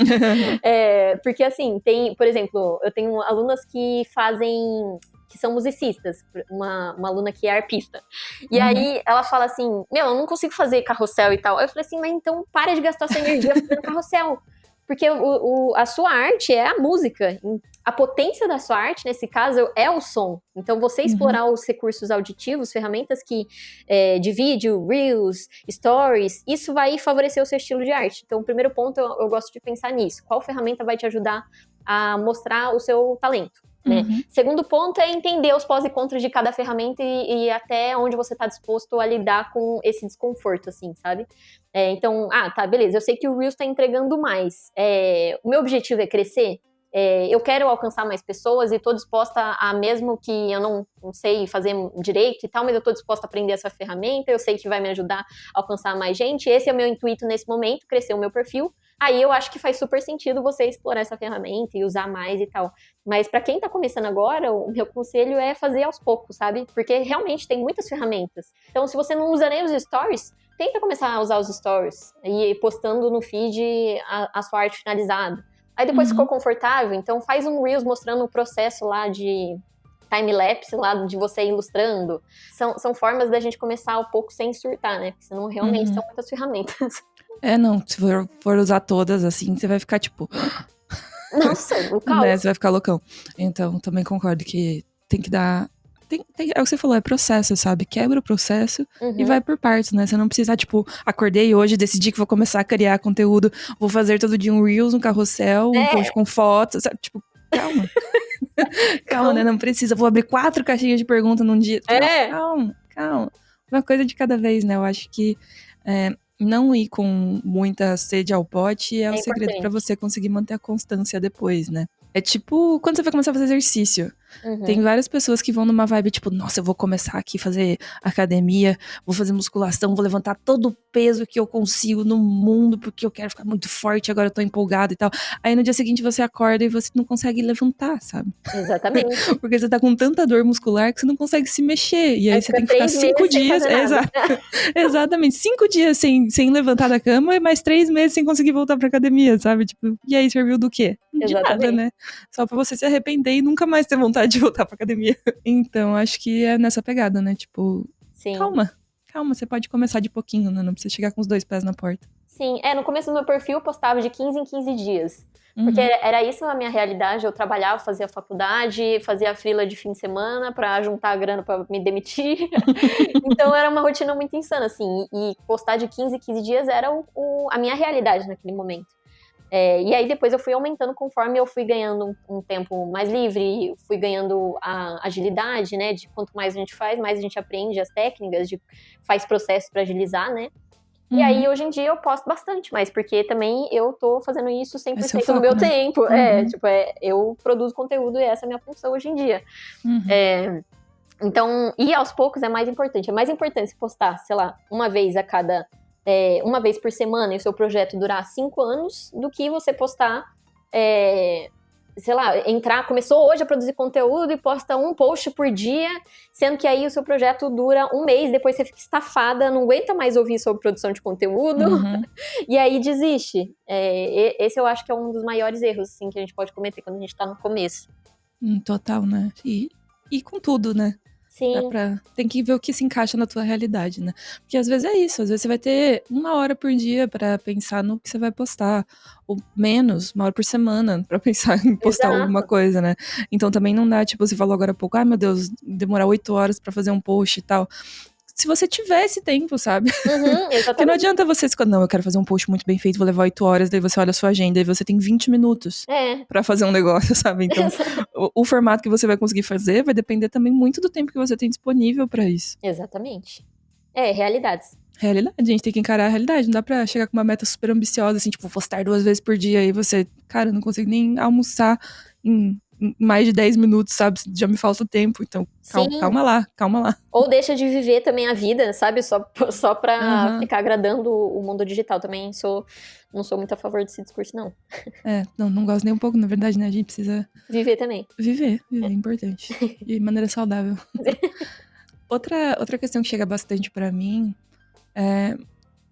Porque assim, por exemplo, eu tenho alunas que são musicistas, uma aluna que é arpista. E aí ela fala assim, eu não consigo fazer carrossel e tal. Eu falei assim, mas então para de gastar sua energia fazendo carrossel. Porque a sua arte é a música. A potência da sua arte, nesse caso, é o som. Então, você explorar os recursos auditivos, ferramentas de vídeo, reels, stories, isso vai favorecer o seu estilo de arte. Então, o primeiro ponto, eu gosto de pensar nisso. Qual ferramenta vai te ajudar a mostrar o seu talento? Né? Segundo ponto é entender os pós e contras de cada ferramenta e até onde você está disposto a lidar com esse desconforto, assim, sabe? Então, tá, beleza, eu sei que o Reels está entregando mais. O meu objetivo é crescer? Eu quero alcançar mais pessoas e estou disposta mesmo que eu não sei fazer direito e tal, mas eu estou disposta a aprender essa ferramenta, eu sei que vai me ajudar a alcançar mais gente, esse é o meu intuito nesse momento, crescer o meu perfil. Aí eu acho que faz super sentido você explorar essa ferramenta e usar mais e tal. Mas para quem tá começando agora, o meu conselho é fazer aos poucos, sabe? Porque realmente tem muitas ferramentas. Então, se você não usa nem os stories, tenta começar a usar os stories e ir postando no feed a sua arte finalizada. Aí depois ficou confortável, então faz um Reels mostrando o processo lá de time-lapse lá de você ilustrando. São formas da gente começar um pouco sem surtar, né? Porque senão realmente são muitas ferramentas. Não, se for usar todas assim, você vai ficar tipo... Nossa, o caos. Né, você vai ficar loucão. Então, também concordo que tem que dar... é o que você falou, é processo, sabe? Quebra o processo e vai por partes, né? Você não precisa, tipo, acordei hoje, decidi que vou começar a criar conteúdo, vou fazer todo dia um Reels, um carrossel, um post com fotos, sabe? Tipo, calma. Calma, né? Não precisa, vou abrir 4 caixinhas de pergunta num dia. Calma. Uma coisa de cada vez, né? Eu acho que não ir com muita sede ao pote é o segredo pra você conseguir manter a constância depois, né? É tipo quando você vai começar a fazer exercício. Tem várias pessoas que vão numa vibe tipo, nossa, eu vou começar aqui a fazer academia, vou fazer musculação, vou levantar todo o peso que eu consigo no mundo, porque eu quero ficar muito forte, agora eu tô empolgada e tal. Aí no dia seguinte você acorda e você não consegue levantar, sabe? Exatamente. Porque você tá com tanta dor muscular que você não consegue se mexer. E aí você tem que ficar 3 meses 5 sem dias. fazer nada. Exatamente, 5 dias sem levantar da cama e mais 3 meses sem conseguir voltar pra academia, sabe? Tipo, e aí serviu do quê? De nada, né? Só pra você se arrepender e nunca mais ter vontade de voltar pra academia. Então, acho que é nessa pegada, né? Tipo, Sim. calma, você pode começar de pouquinho, né? Não precisa chegar com os 2 pés na porta. Sim, no começo do meu perfil eu postava de 15 em 15 dias. Porque era isso a minha realidade, eu trabalhava, fazia faculdade, fazia freela de fim de semana pra juntar a grana pra me demitir. Então era uma rotina muito insana, assim, e postar de 15 em 15 dias era a minha realidade naquele momento. E aí depois eu fui aumentando conforme eu fui ganhando um tempo mais livre, fui ganhando a agilidade, né, de quanto mais a gente faz, mais a gente aprende as técnicas, faz processos pra agilizar, né. E aí, hoje em dia, eu posto bastante, mas porque também eu tô fazendo isso 100% foco, no meu né? tempo. Eu produzo conteúdo e essa é a minha função hoje em dia. Então, e aos poucos é mais importante. É mais importante se postar, sei lá, uma vez por semana e o seu projeto durar 5 anos, do que você postar, sei lá, começou hoje a produzir conteúdo e posta um post por dia, sendo que aí o seu projeto dura um mês, depois você fica estafada, não aguenta mais ouvir sobre produção de conteúdo, e aí desiste. Esse eu acho que é um dos maiores erros, assim, que a gente pode cometer quando a gente tá no começo. Total, né? E com tudo, né? Sim. Tem que ver o que se encaixa na tua realidade, né? Porque às vezes é isso, às vezes você vai ter 1 hora por dia pra pensar no que você vai postar, ou menos, 1 hora por semana pra pensar em postar alguma coisa, né? Então também não dá, tipo, você falou agora há pouco, ai meu Deus, demorar 8 horas pra fazer um post e tal. Se você tiver esse tempo, sabe? Porque não adianta você escolher, não, eu quero fazer um post muito bem feito, vou levar 8 horas, daí você olha a sua agenda e você tem 20 minutos pra fazer um negócio, sabe? Então, o formato que você vai conseguir fazer vai depender também muito do tempo que você tem disponível pra isso. Exatamente. Realidades. Realidade, a gente tem que encarar a realidade, não dá pra chegar com uma meta super ambiciosa, assim, tipo, postar 2 vezes por dia, e você, cara, não consigo nem almoçar em mais de 10 minutos, sabe? Já me falta tempo, então calma lá. Ou deixa de viver também a vida, sabe? Só pra ficar agradando o mundo digital. Também não sou muito a favor desse discurso, não. Não gosto nem um pouco, na verdade, né? A gente precisa... Viver também. Viver é importante. De maneira saudável. Outra questão que chega bastante pra mim é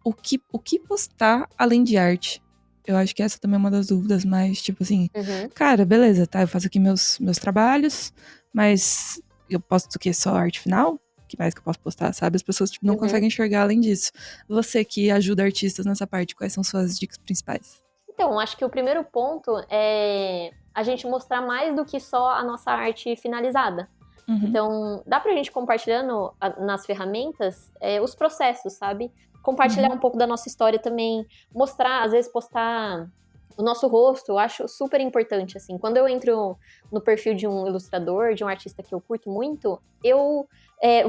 o que postar além de arte. Eu acho que essa também é uma das dúvidas, mas, tipo assim, cara, beleza, tá, eu faço aqui meus trabalhos, mas eu posto o quê? Só arte final? O que mais que eu posso postar, sabe? As pessoas tipo, não conseguem enxergar além disso. Você que ajuda artistas nessa parte, quais são suas dicas principais? Então, acho que o primeiro ponto é a gente mostrar mais do que só a nossa arte finalizada. Então, dá pra gente compartilhando nas ferramentas os processos, sabe? Compartilhar um pouco da nossa história também, mostrar, às vezes postar o nosso rosto, eu acho super importante, assim. Quando eu entro no perfil de um ilustrador, de um artista que eu curto muito, eu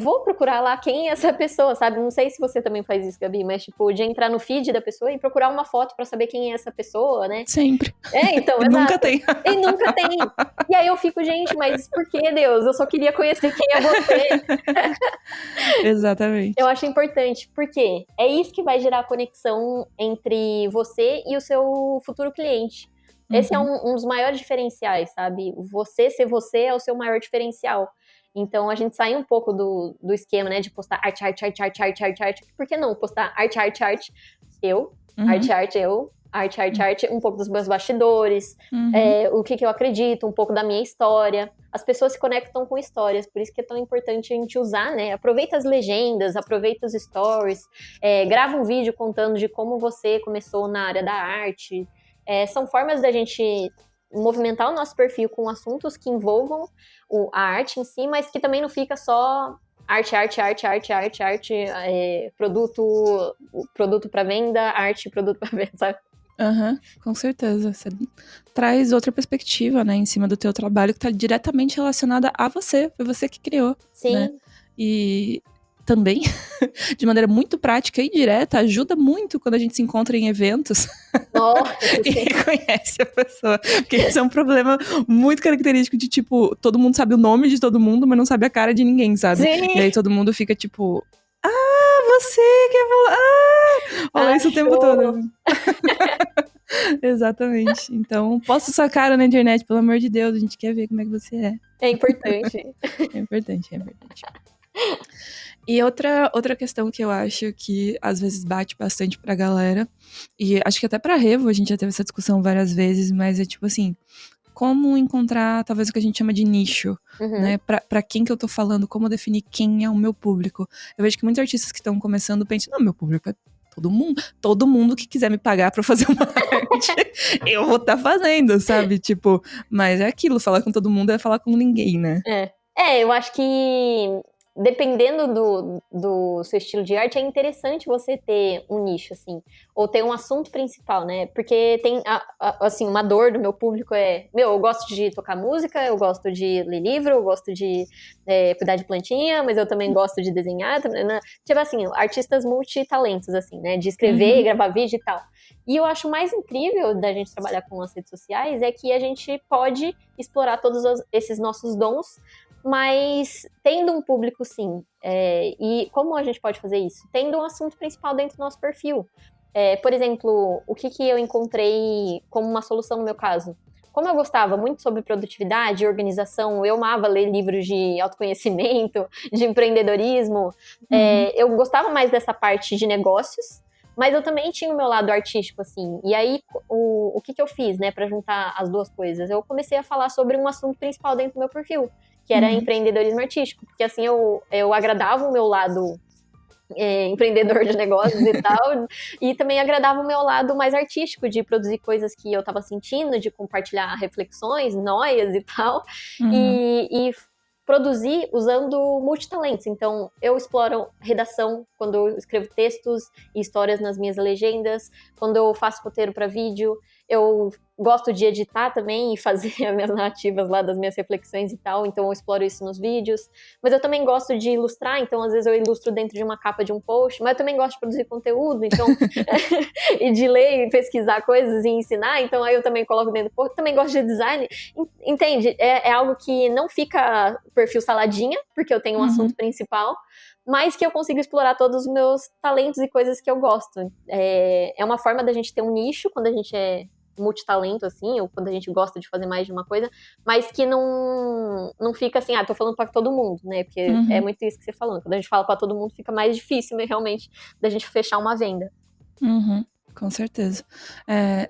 vou procurar lá quem é essa pessoa, sabe? Não sei se você também faz isso, Gabi, mas tipo, de entrar no feed da pessoa e procurar uma foto pra saber quem é essa pessoa, né? Sempre. Então, e nunca tem. E nunca tem. E aí eu fico, gente, mas por que, Deus? Eu só queria conhecer quem é você. Exatamente. Eu acho importante, porque é isso que vai gerar a conexão entre você e o seu futuro cliente. Esse é um dos maiores diferenciais, sabe? Você ser você é o seu maior diferencial. Então, a gente sai um pouco do esquema, né? De postar arte. Por que não postar arte, eu? Arte, eu. Arte, um pouco dos meus bastidores, o que eu acredito, um pouco da minha história. As pessoas se conectam com histórias, por isso que é tão importante a gente usar, né? Aproveita as legendas, aproveita os stories, grava um vídeo contando de como você começou na área da arte. São formas da gente movimentar o nosso perfil com assuntos que envolvam a arte em si, mas que também não fica só arte, produto para venda, arte, produto para venda, sabe? Com certeza. Você traz outra perspectiva, né, em cima do teu trabalho que tá diretamente relacionada a você, foi você que criou. Sim. Né? E também, de maneira muito prática e direta, ajuda muito quando a gente se encontra em eventos Nossa, e reconhece a pessoa. Porque esse é um problema muito característico de, tipo, todo mundo sabe o nome de todo mundo, mas não sabe a cara de ninguém, sabe? sim. E aí todo mundo fica, tipo, você que é... Rola isso o tempo todo. Exatamente. Então, posta sua cara na internet, pelo amor de Deus, a gente quer ver como é que você é. É importante. É importante. E outra questão que eu acho que às vezes bate bastante pra galera, e acho que até pra Revo a gente já teve essa discussão várias vezes, mas é tipo assim, como encontrar talvez o que a gente chama de nicho, né? Pra quem que eu tô falando, como definir quem é o meu público. Eu vejo que muitos artistas que estão começando pensam, não, meu público é todo mundo que quiser me pagar pra fazer uma arte, eu vou estar fazendo, sabe? Tipo, mas é aquilo, falar com todo mundo é falar com ninguém, né? Eu acho que dependendo do seu estilo de arte, é interessante você ter um nicho, assim, ou ter um assunto principal, né? Porque tem, assim, uma dor do meu público eu gosto de tocar música, eu gosto de ler livro, eu gosto de cuidar de plantinha, mas eu também gosto de desenhar, né? Tipo assim, artistas multitalentos, assim, né? De escrever, gravar vídeo e tal. E eu acho mais incrível da gente trabalhar com as redes sociais é que a gente pode explorar todos esses nossos dons, mas tendo um público, sim. E como a gente pode fazer isso? Tendo um assunto principal dentro do nosso perfil. Por exemplo, o que eu encontrei como uma solução no meu caso? Como eu gostava muito sobre produtividade e organização, eu amava ler livros de autoconhecimento, de empreendedorismo, eu gostava mais dessa parte de negócios, mas eu também tinha o meu lado artístico, assim. E aí, o que eu fiz, né, para juntar as duas coisas? Eu comecei a falar sobre um assunto principal dentro do meu perfil, que era empreendedorismo artístico, porque assim eu agradava o meu lado empreendedor de negócios e tal, e também agradava o meu lado mais artístico, de produzir coisas que eu tava sentindo, de compartilhar reflexões, noias e tal, e produzir usando multitalentos. Então, eu exploro redação quando eu escrevo textos e histórias nas minhas legendas, quando eu faço roteiro para vídeo, eu gosto de editar também e fazer as minhas narrativas lá das minhas reflexões e tal, então eu exploro isso nos vídeos. Mas eu também gosto de ilustrar, então às vezes eu ilustro dentro de uma capa de um post, mas eu também gosto de produzir conteúdo, então e de ler e pesquisar coisas e ensinar, então aí eu também coloco dentro do post. Também gosto de design, entende? É algo que não fica perfil saladinha, porque eu tenho um assunto principal, mas que eu consigo explorar todos os meus talentos e coisas que eu gosto. É uma forma da gente ter um nicho quando a gente é multitalento, assim, ou quando a gente gosta de fazer mais de uma coisa, mas que não fica assim, tô falando pra todo mundo, né? Porque é muito isso que você falou. Quando a gente fala pra todo mundo, fica mais difícil, né, realmente, da gente fechar uma venda. Com certeza.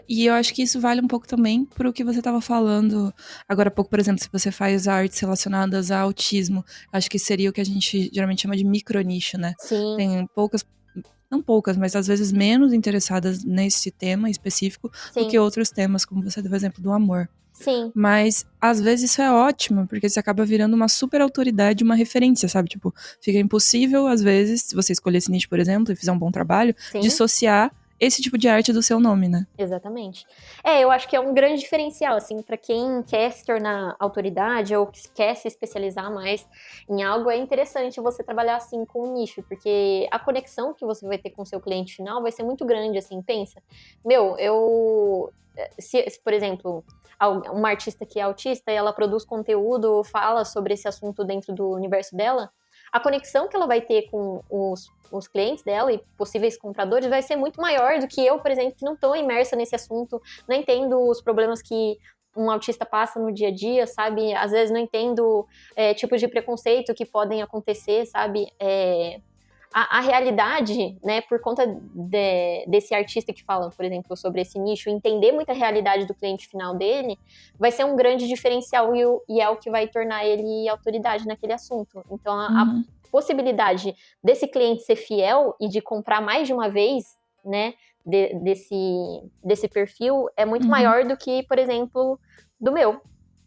E eu acho que isso vale um pouco também pro que você estava falando agora há pouco, por exemplo, se você faz artes relacionadas a autismo, acho que seria o que a gente geralmente chama de micronicho, né? Sim. Tem poucas, não poucas, mas às vezes menos interessadas nesse tema específico do que outros temas, como você deu o exemplo do amor. Sim. Mas às vezes isso é ótimo, porque você acaba virando uma super autoridade, uma referência, sabe? Tipo, fica impossível, às vezes, se você escolher esse nicho, por exemplo, e fizer um bom trabalho, dissociar esse tipo de arte do seu nome, né? Exatamente. Eu acho que é um grande diferencial, assim, para quem quer se tornar autoridade ou quer se especializar mais em algo, é interessante você trabalhar, assim, com um nicho, porque a conexão que você vai ter com o seu cliente final vai ser muito grande, assim, pensa. Se, por exemplo, uma artista que é autista e ela produz conteúdo, fala sobre esse assunto dentro do universo dela, a conexão que ela vai ter com os clientes dela e possíveis compradores vai ser muito maior do que eu, por exemplo, que não estou imersa nesse assunto, não entendo os problemas que um autista passa no dia a dia, sabe? Às vezes não entendo tipos de preconceito que podem acontecer, sabe? A realidade, né, por conta desse artista que fala, por exemplo, sobre esse nicho, entender muito a realidade do cliente final dele, vai ser um grande diferencial e é o que vai tornar ele autoridade naquele assunto. Então, a possibilidade desse cliente ser fiel e de comprar mais de uma vez, né, desse perfil é muito maior do que, por exemplo, do meu,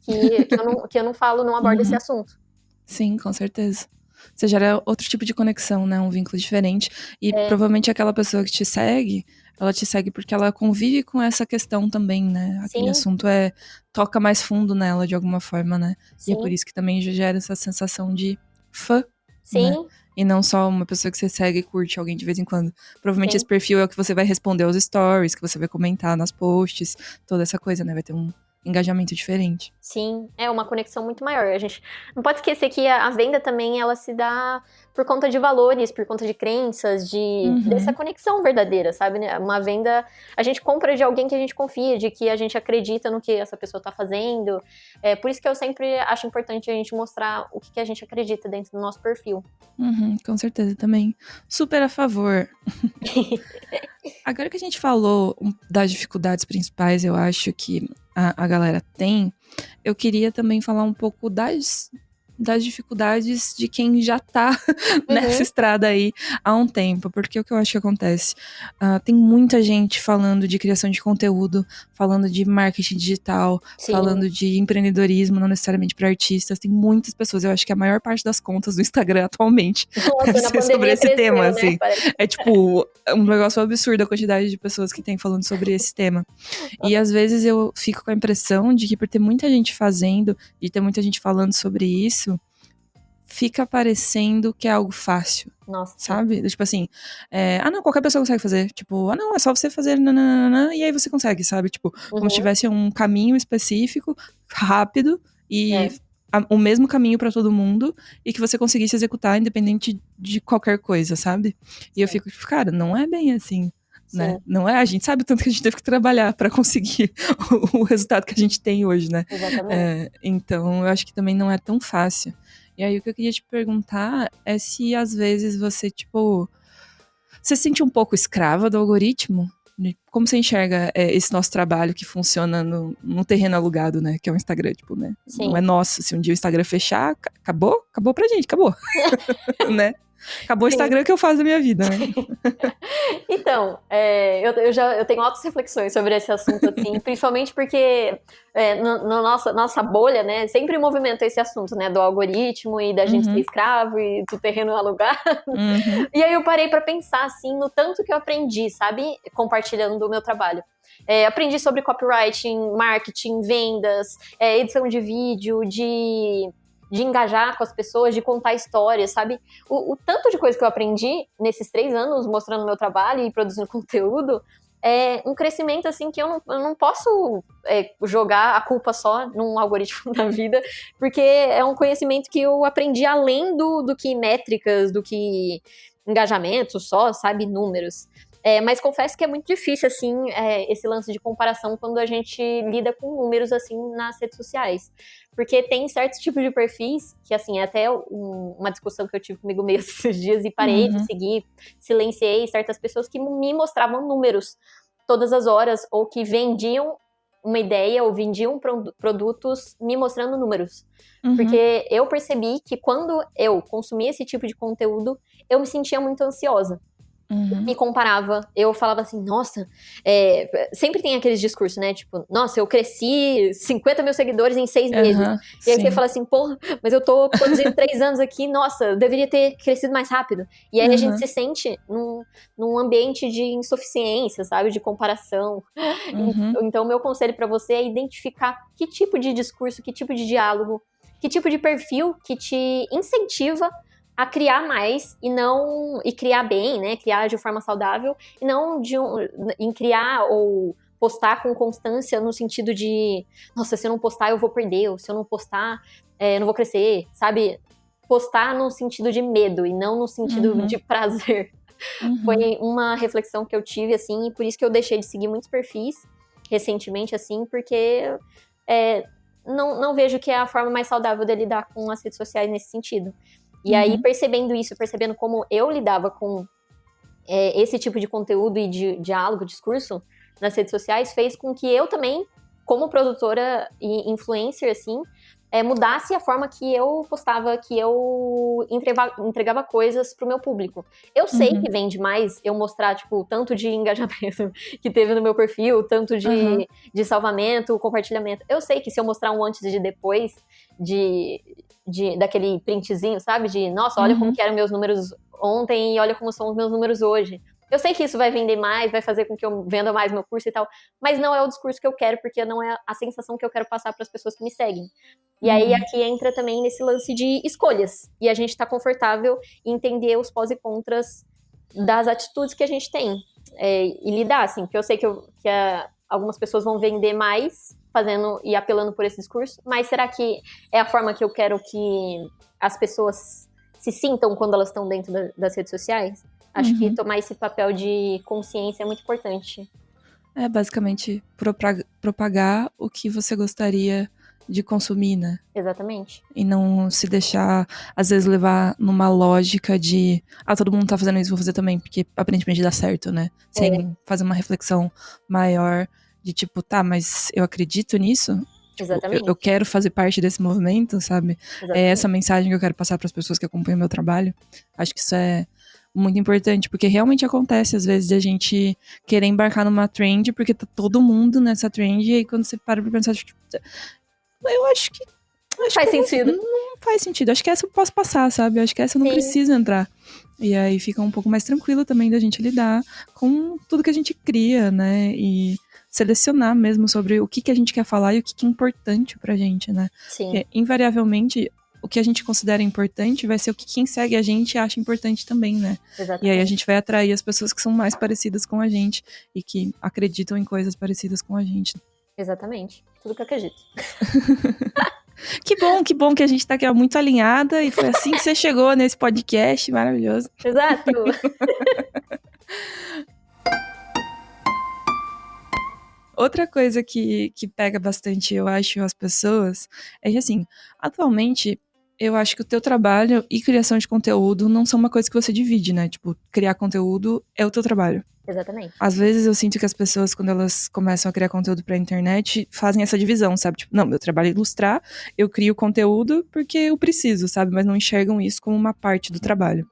que eu não falo, não abordo esse assunto. Sim, com certeza. Você gera outro tipo de conexão, né? Um vínculo diferente. E provavelmente aquela pessoa que te segue, ela te segue porque ela convive com essa questão também, né? Aquele assunto toca mais fundo nela de alguma forma, né? Sim. E é por isso que também gera essa sensação de fã né? Sim. E não só uma pessoa que você segue e curte alguém de vez em quando. Provavelmente Sim. esse perfil é o que você vai responder aos stories, que você vai comentar nas posts, toda essa coisa, né? Vai ter um engajamento diferente. Sim, é uma conexão muito maior. A gente não pode esquecer que a venda também, ela se dá por conta de valores, por conta de crenças, dessa conexão verdadeira, sabe? Né? Uma venda, a gente compra de alguém que a gente confia, de que a gente acredita no que essa pessoa tá fazendo. É por isso que eu sempre acho importante a gente mostrar o que a gente acredita dentro do nosso perfil. Com certeza também. Super a favor. Agora que a gente falou das dificuldades principais, eu acho que a galera tem, eu queria também falar um pouco das dificuldades de quem já tá nessa estrada aí há um tempo, porque o que eu acho que acontece? Tem muita gente falando de criação de conteúdo, falando de marketing digital, Sim. falando de empreendedorismo, não necessariamente para artistas, tem muitas pessoas, eu acho que a maior parte das contas do Instagram atualmente deve ser sobre esse tema, assim. É tipo, um negócio absurdo a quantidade de pessoas que tem falando sobre esse tema. E às vezes eu fico com a impressão de que por ter muita gente fazendo e ter muita gente falando sobre isso, fica parecendo que é algo fácil. Nossa. Sabe? Tipo assim, não, qualquer pessoa consegue fazer. Tipo, não, é só você fazer nananana, e aí você consegue, sabe? Tipo, como se tivesse um caminho específico, rápido, e o mesmo caminho pra todo mundo, e que você conseguisse executar independente de qualquer coisa, sabe? E eu fico, cara, não é bem assim. Né? Não é? A gente sabe o tanto que a gente teve que trabalhar para conseguir o resultado que a gente tem hoje, né? Exatamente. Então, eu acho que também não é tão fácil. E aí, o que eu queria te perguntar é se, às vezes, você, tipo... Você se sente um pouco escrava do algoritmo? Como você enxerga esse nosso trabalho que funciona no terreno alugado, né? Que é o Instagram, tipo, né? Sim. Não é nosso. Se um dia o Instagram fechar, acabou? Acabou pra gente, acabou. Né? Acabou o Instagram que eu faço da minha vida, né? Então, eu tenho altas reflexões sobre esse assunto, assim, principalmente porque na nossa bolha, né, sempre movimenta esse assunto, né, do algoritmo e da gente ser escravo e do terreno alugado. E aí eu parei pra pensar, assim, no tanto que eu aprendi, sabe, compartilhando o meu trabalho. Aprendi sobre copywriting, marketing, vendas, edição de vídeo, de engajar com as pessoas, de contar histórias, sabe? O tanto de coisa que eu aprendi nesses 3 anos mostrando meu trabalho e produzindo conteúdo é um crescimento, assim, que eu não posso jogar a culpa só num algoritmo da vida, porque é um conhecimento que eu aprendi além do que métricas, do que engajamento só, sabe? Números. Mas confesso que é muito difícil, assim, esse lance de comparação quando a gente lida com números, assim, nas redes sociais. Porque tem certos tipos de perfis que, assim, é até uma discussão que eu tive comigo mesmo esses dias e parei de seguir, silenciei certas pessoas que me mostravam números todas as horas ou que vendiam uma ideia ou vendiam produtos me mostrando números. Porque eu percebi que quando eu consumia esse tipo de conteúdo, eu me sentia muito ansiosa. Me comparava, eu falava assim, nossa, sempre tem aqueles discursos, né, tipo, nossa, eu cresci 50 mil seguidores em 6 meses, e aí você fala assim, porra, mas eu tô produzindo 3 anos aqui, nossa, eu deveria ter crescido mais rápido, e aí a gente se sente num ambiente de insuficiência, sabe, de comparação. Então, meu conselho pra você é identificar que tipo de discurso, que tipo de diálogo, que tipo de perfil que te incentiva a criar mais e criar bem, né? Criar de forma saudável e não em criar ou postar com constância no sentido de, nossa, se eu não postar eu vou perder, ou se eu não postar eu não vou crescer, sabe? Postar no sentido de medo e não no sentido de prazer. Foi uma reflexão que eu tive, assim, e por isso que eu deixei de seguir muitos perfis recentemente, assim, porque não vejo que é a forma mais saudável de lidar com as redes sociais nesse sentido. E aí, percebendo isso, percebendo como eu lidava com esse tipo de conteúdo e de diálogo, discurso nas redes sociais, fez com que eu também, como produtora e influencer, assim, mudasse a forma que eu postava, que eu entregava coisas pro meu público. Eu sei que vende mais eu mostrar, tipo, o tanto de engajamento que teve no meu perfil, tanto de salvamento, compartilhamento. Eu sei que se eu mostrar um antes e depois daquele printzinho, sabe? De, nossa, olha como que eram meus números ontem e olha como são os meus números hoje. Eu sei que isso vai vender mais, vai fazer com que eu venda mais meu curso e tal, mas não é o discurso que eu quero, porque não é a sensação que eu quero passar para as pessoas que me seguem. E aí aqui entra também nesse lance de escolhas. E a gente tá confortável em entender os pós e contras das atitudes que a gente tem. E lidar, assim, porque eu sei que algumas pessoas vão vender mais fazendo e apelando por esse discurso, mas será que é a forma que eu quero que as pessoas se sintam quando elas estão dentro das redes sociais? Acho que tomar esse papel de consciência é muito importante. É basicamente propagar o que você gostaria de consumir, né? Exatamente. E não se deixar, às vezes, levar numa lógica de todo mundo tá fazendo isso, vou fazer também, porque aparentemente dá certo, né? Sem fazer uma reflexão maior de tipo, tá, mas eu acredito nisso? Tipo, eu quero fazer parte desse movimento, sabe? Exatamente. É essa mensagem que eu quero passar para as pessoas que acompanham o meu trabalho. Acho que isso é muito importante, porque realmente acontece, às vezes, de a gente querer embarcar numa trend, porque tá todo mundo nessa trend, e aí quando você para pra pensar, tipo, eu acho que faz sentido. Não faz sentido. Acho que essa eu posso passar, sabe? Acho que essa eu não preciso entrar. E aí fica um pouco mais tranquilo também da gente lidar com tudo que a gente cria, né? E selecionar mesmo sobre o que a gente quer falar e o que é importante pra gente, né? Sim. Porque, invariavelmente, o que a gente considera importante vai ser o que quem segue a gente acha importante também, né? Exatamente. E aí a gente vai atrair as pessoas que são mais parecidas com a gente e que acreditam em coisas parecidas com a gente. Exatamente. Tudo que eu acredito. Que bom que a gente tá aqui muito alinhada e foi assim que você chegou nesse podcast maravilhoso. Exato. Outra coisa que pega bastante, eu acho, as pessoas, é que assim, atualmente, eu acho que o teu trabalho e criação de conteúdo não são uma coisa que você divide, né? Tipo, criar conteúdo é o teu trabalho. Exatamente. Às vezes eu sinto que as pessoas, quando elas começam a criar conteúdo pra internet, fazem essa divisão, sabe? Tipo, não, meu trabalho é ilustrar, eu crio conteúdo porque eu preciso, sabe? Mas não enxergam isso como uma parte do trabalho.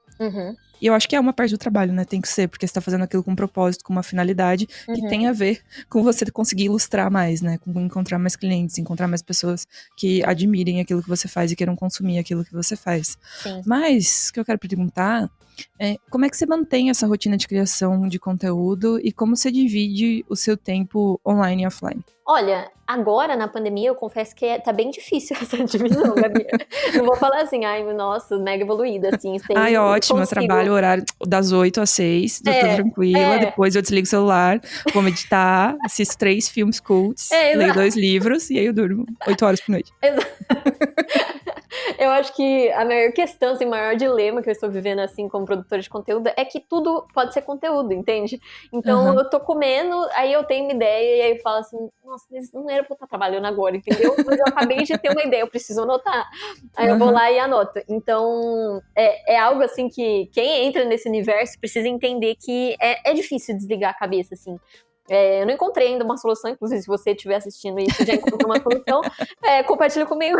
E eu acho que é uma parte do trabalho, né? Tem que ser, porque você tá fazendo aquilo com um propósito, com uma finalidade que tem a ver com você conseguir ilustrar mais, né? Com encontrar mais clientes, encontrar mais pessoas que admirem aquilo que você faz e queiram consumir aquilo que você faz. Sim. Mas, o que eu quero perguntar é como é que você mantém essa rotina de criação de conteúdo e como você divide o seu tempo online e offline? Olha, agora na pandemia eu confesso que tá bem difícil essa divisão, Gabi. Não vou falar assim, ai, nossa, mega evoluída, assim. Ai, ótimo, eu trabalho horário das 8 às 6, tô tranquila, depois eu desligo o celular, vou meditar, assisto 3 filmes cults, leio 2 livros e aí eu durmo 8 horas por noite. Eu acho que a maior questão, assim, o maior dilema que eu estou vivendo, assim, como produtora de conteúdo, é que tudo pode ser conteúdo, entende? Então, eu tô comendo, aí eu tenho uma ideia, e aí eu falo assim, nossa, mas não era pra eu estar trabalhando agora, entendeu? Mas eu acabei de ter uma ideia, eu preciso anotar. Aí eu vou lá e anoto. Então, é algo, assim, que quem entra nesse universo precisa entender que é difícil desligar a cabeça, assim. Eu não encontrei ainda uma solução, inclusive se você estiver assistindo isso e já encontrou uma solução, compartilha comigo.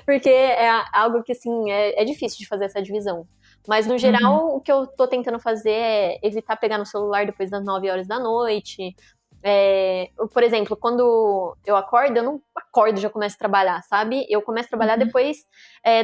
Porque é algo que, assim, é difícil de fazer essa divisão. Mas, no geral, o que eu tô tentando fazer é evitar pegar no celular depois das 9 horas da noite. Por exemplo, quando eu acordo, eu não acordo e já começo a trabalhar, sabe? Eu começo a trabalhar depois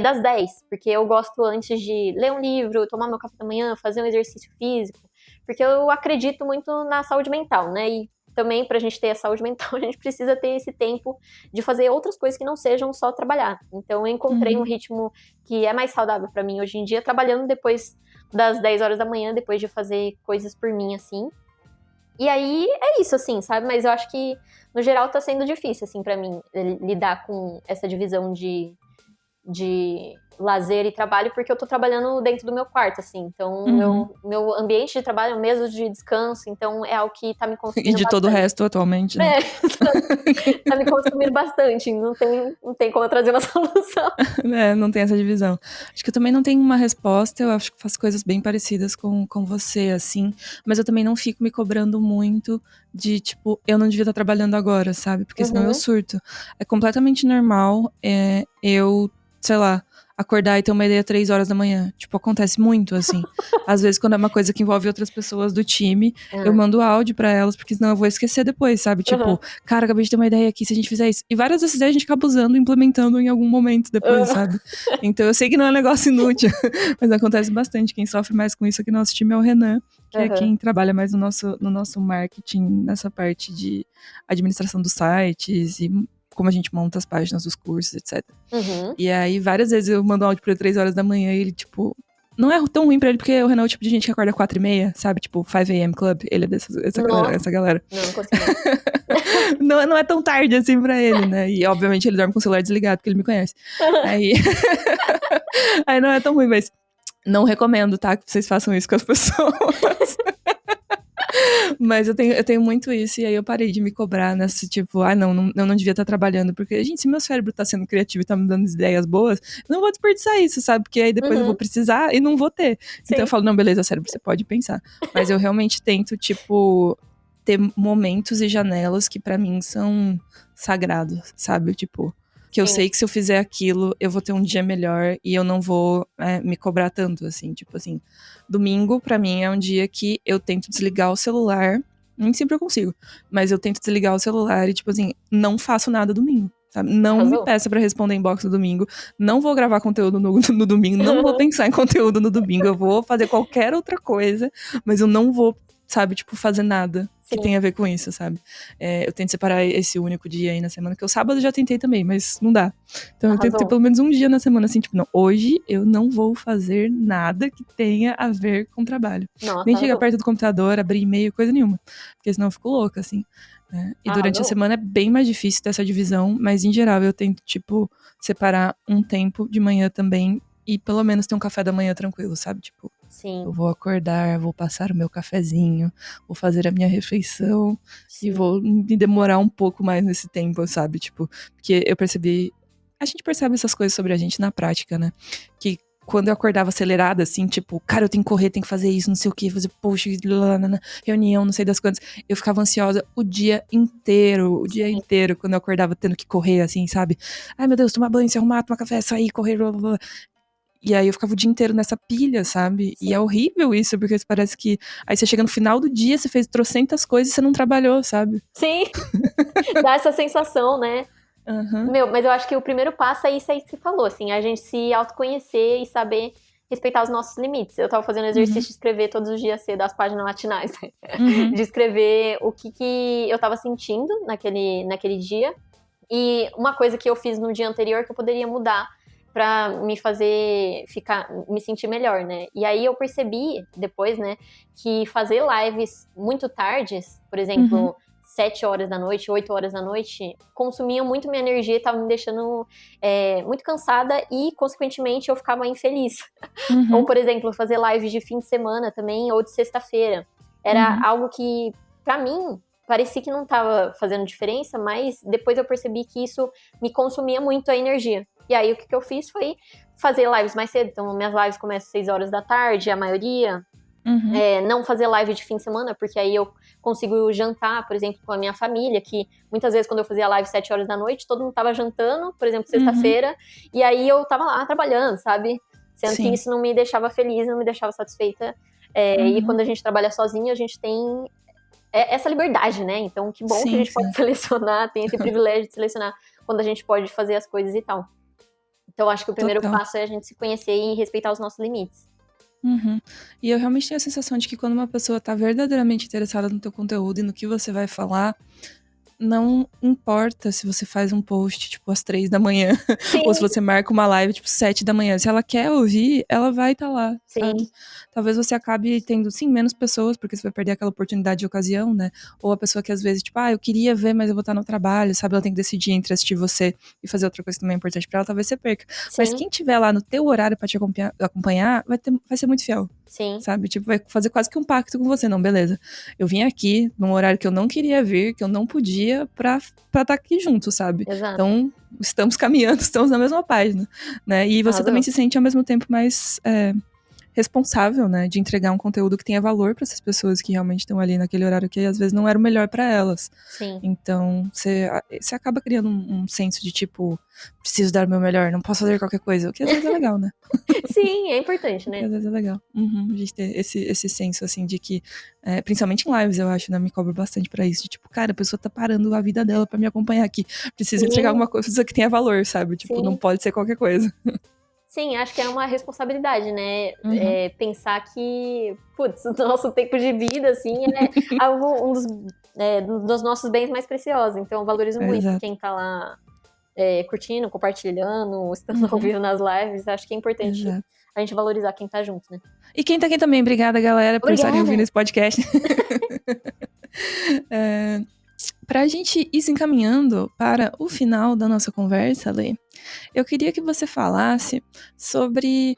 das 10, porque eu gosto antes de ler um livro, tomar meu café da manhã, fazer um exercício físico, porque eu acredito muito na saúde mental, né? E também, pra gente ter a saúde mental, a gente precisa ter esse tempo de fazer outras coisas que não sejam só trabalhar. Então, eu encontrei um ritmo que é mais saudável pra mim hoje em dia, trabalhando depois das 10 horas da manhã, depois de fazer coisas por mim, assim. E aí, é isso, assim, sabe? Mas eu acho que, no geral, tá sendo difícil, assim, pra mim, lidar com essa divisão de lazer e trabalho, porque eu tô trabalhando dentro do meu quarto, assim. Então, meu ambiente de trabalho é o mesmo de descanso, então é algo que tá me consumindo bastante. E de todo o resto, atualmente, né? Tá me consumindo bastante. Não tem como eu trazer uma solução. Não tem essa divisão. Acho que eu também não tenho uma resposta, eu acho que faço coisas bem parecidas com você, assim. Mas eu também não fico me cobrando muito de, tipo, eu não devia estar trabalhando agora, sabe? Porque senão eu surto. É completamente normal eu, sei lá, acordar e ter uma ideia 3 horas da manhã. Tipo, acontece muito, assim. Às vezes, quando é uma coisa que envolve outras pessoas do time, eu mando áudio pra elas, porque senão eu vou esquecer depois, sabe? Tipo, cara, acabei de ter uma ideia aqui, se a gente fizer isso. E várias dessas ideias a gente acaba usando e implementando em algum momento depois, sabe? Então eu sei que não é um negócio inútil, mas acontece bastante. Quem sofre mais com isso aqui no nosso time é o Renan, que é quem trabalha mais no nosso marketing, nessa parte de administração dos sites e como a gente monta as páginas dos cursos, etc. E aí, várias vezes eu mando um áudio pra ele 3 horas da manhã e ele, tipo... Não é tão ruim pra ele, porque o Renan é o tipo de gente que acorda 4h30, sabe? Tipo, 5 a.m. Club. Ele é essa galera. Não consigo. Não é tão tarde assim pra ele, né? E, obviamente, ele dorme com o celular desligado, porque ele me conhece. Aí... aí não é tão ruim, mas... Não recomendo, tá? Que vocês façam isso com as pessoas. Mas eu tenho muito isso, e aí eu parei de me cobrar nesse tipo, eu não devia estar trabalhando, porque, gente, se meu cérebro tá sendo criativo e tá me dando ideias boas, eu não vou desperdiçar isso, sabe? Porque aí depois eu vou precisar e não vou ter. Sim. Então eu falo, não, beleza, cérebro, você pode pensar. Mas eu realmente tento, tipo, ter momentos e janelas que pra mim são sagrados, sabe? Tipo, que eu sei que se eu fizer aquilo, eu vou ter um dia melhor e eu não vou me cobrar tanto, assim. Tipo assim, domingo, pra mim, é um dia que eu tento desligar o celular. Nem sempre eu consigo, mas eu tento desligar o celular e, tipo assim, não faço nada domingo, sabe? Não me peça pra responder inbox no domingo, não vou gravar conteúdo no domingo, não vou pensar em conteúdo no domingo, eu vou fazer qualquer outra coisa, mas eu não vou, sabe, tipo, fazer nada que tenha a ver com isso, sabe? Eu tento separar esse único dia aí na semana, que o sábado eu já tentei também, mas não dá. Então eu tento ter pelo menos um dia na semana, assim, tipo, não, hoje eu não vou fazer nada que tenha a ver com trabalho. Nossa, nem chegar perto do computador, abrir e-mail, coisa nenhuma. Porque senão eu fico louca, assim. E durante a semana é bem mais difícil ter essa divisão, mas em geral eu tento, tipo, separar um tempo de manhã também e pelo menos ter um café da manhã tranquilo, sabe? Tipo, Sim. Eu vou acordar, vou passar o meu cafezinho, vou fazer a minha refeição e vou me demorar um pouco mais nesse tempo, sabe? Tipo, porque eu percebi... A gente percebe essas coisas sobre a gente na prática, né? Que quando eu acordava acelerada, assim, tipo, cara, eu tenho que correr, tenho que fazer isso, não sei o que, fazer post, reunião, não sei das quantas. Eu ficava ansiosa o dia inteiro, quando eu acordava tendo que correr, assim, sabe? Ai, meu Deus, tomar banho, se arrumar, tomar café, sair, correr, blá, blá, blá. E aí eu ficava o dia inteiro nessa pilha, sabe? Sim. E é horrível isso, porque parece que... Aí você chega no final do dia, você fez trocentas coisas e você não trabalhou, sabe? Sim, dá essa sensação, né? Mas eu acho que o primeiro passo é isso aí que você falou, assim, a gente se autoconhecer e saber respeitar os nossos limites. Eu tava fazendo exercício de escrever todos os dias cedo as páginas matinais, de escrever o que eu tava sentindo naquele dia, e uma coisa que eu fiz no dia anterior que eu poderia mudar pra me fazer me sentir melhor, né? E aí eu percebi depois, né, que fazer lives muito tardes, por exemplo, 7 horas da noite, 8 horas da noite, consumiam muito minha energia e tava me deixando muito cansada e, consequentemente, eu ficava infeliz. Ou, por exemplo, fazer lives de fim de semana também, ou de sexta-feira. Era algo que, pra mim, parecia que não tava fazendo diferença, mas depois eu percebi que isso me consumia muito a energia. E aí, o que eu fiz foi fazer lives mais cedo. Então, minhas lives começam às 6 horas da tarde, a maioria. Não fazer live de fim de semana, porque aí eu consigo jantar, por exemplo, com a minha família, que muitas vezes quando eu fazia live 7 horas da noite, todo mundo tava jantando, por exemplo, sexta-feira, e aí eu tava lá trabalhando, sabe? Sendo que isso não me deixava feliz, não me deixava satisfeita. E quando a gente trabalha sozinho, a gente tem essa liberdade, né? Então, que bom que a gente pode selecionar, tem esse privilégio de selecionar quando a gente pode fazer as coisas e tal. Então, acho que o primeiro passo é a gente se conhecer e respeitar os nossos limites. E eu realmente tenho a sensação de que quando uma pessoa tá verdadeiramente interessada no teu conteúdo e no que você vai falar, não importa se você faz um post, tipo, às 3 da manhã, ou se você marca uma live, tipo, 7 da manhã. Se ela quer ouvir, ela vai estar lá, sabe? Talvez você acabe tendo, sim, menos pessoas, porque você vai perder aquela oportunidade de ocasião, né? Ou a pessoa que às vezes, tipo, eu queria ver, mas eu vou estar no trabalho, sabe? Ela tem que decidir entre assistir você e fazer outra coisa que também é importante pra ela, talvez você perca. Mas quem tiver lá no teu horário pra te acompanhar, vai ser muito fiel. Sabe? Tipo, vai fazer quase que um pacto com você. Não, beleza. Eu vim aqui num horário que eu não queria vir, que eu não podia, pra estar aqui junto, sabe? Exato. Então, estamos caminhando, estamos na mesma página, né? E você também se sente ao mesmo tempo mais responsável, né, de entregar um conteúdo que tenha valor para essas pessoas que realmente estão ali naquele horário que às vezes não era o melhor para elas. Sim. Então, você acaba criando um senso de tipo, preciso dar o meu melhor, não posso fazer qualquer coisa, o que às vezes é legal, né? Sim, é importante, né? Às vezes é legal. A gente ter esse senso, assim, de que, principalmente em lives, eu acho, né, me cobro bastante pra isso, de tipo, cara, a pessoa tá parando a vida dela pra me acompanhar aqui, preciso entregar alguma coisa que tenha valor, sabe? Tipo, não pode ser qualquer coisa. Sim, acho que é uma responsabilidade, né? Pensar que, putz, o nosso tempo de vida, assim, é um dos nossos bens mais preciosos. Então, eu valorizo muito quem tá lá curtindo, compartilhando, estando ao vivo nas lives. Acho que é importante a gente valorizar quem tá junto, né? E quem tá aqui também. Obrigada, galera, por estarem ouvindo esse podcast. Pra gente ir se encaminhando para o final da nossa conversa, Lê, eu queria que você falasse sobre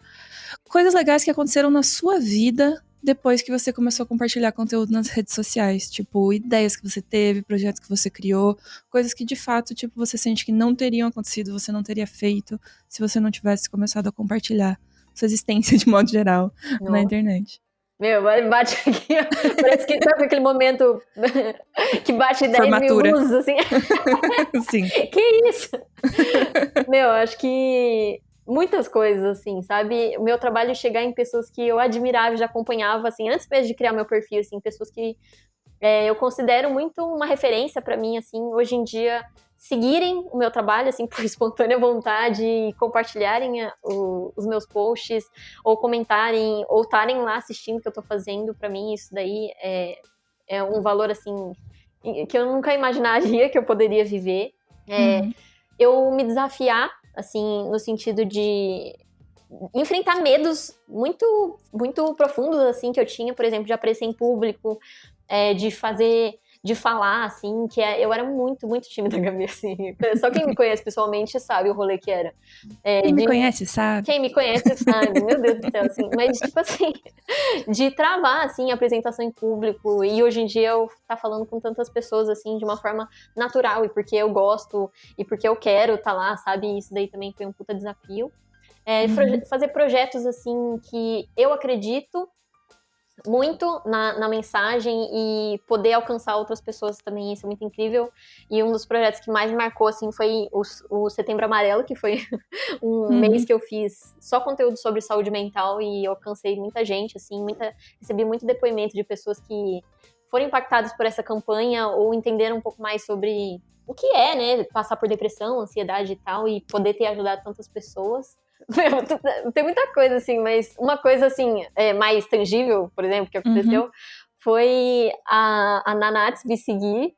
coisas legais que aconteceram na sua vida depois que você começou a compartilhar conteúdo nas redes sociais. Tipo, ideias que você teve, projetos que você criou, coisas que de fato, tipo, você sente que não teriam acontecido, você não teria feito se você não tivesse começado a compartilhar sua existência de modo geral na internet. Meu, bate aqui, parece que sabe aquele momento que bate 10 Formatura. mil luzes, assim. Sim. Que isso? Meu, acho que muitas coisas, assim, sabe? O meu trabalho é chegar em pessoas que eu admirava, já acompanhava, assim, antes mesmo de criar meu perfil, assim, pessoas que eu considero muito uma referência pra mim, assim, hoje em dia, seguirem o meu trabalho, assim, por espontânea vontade, e compartilharem os meus posts, ou comentarem, ou estarem lá assistindo o que eu tô fazendo, pra mim isso daí é um valor, assim, que eu nunca imaginaria que eu poderia viver. Eu me desafiar, assim, no sentido de enfrentar medos muito, muito profundos, assim, que eu tinha, por exemplo, de aparecer em público, de falar, assim, eu era muito, muito tímida, Gabi, assim. Só quem me conhece pessoalmente sabe o rolê que era. Quem me conhece sabe. Quem me conhece sabe, meu Deus do céu, assim. Mas, tipo assim, de travar, assim, a apresentação em público, e hoje em dia eu tá falando com tantas pessoas, assim, de uma forma natural, e porque eu gosto, e porque eu quero tá lá, sabe? E isso daí também foi um puta desafio. Fazer projetos, assim, que eu acredito muito na mensagem e poder alcançar outras pessoas também, isso é muito incrível. E um dos projetos que mais me marcou, assim, foi o Setembro Amarelo, que foi um mês que eu fiz só conteúdo sobre saúde mental e eu alcancei muita gente, assim, recebi muito depoimento de pessoas que foram impactadas por essa campanha ou entenderam um pouco mais sobre o que é, né, passar por depressão, ansiedade e tal, e poder ter ajudado tantas pessoas. Tem muita coisa, assim, mas uma coisa, assim, mais tangível, por exemplo, que aconteceu, foi a Nanats me seguir,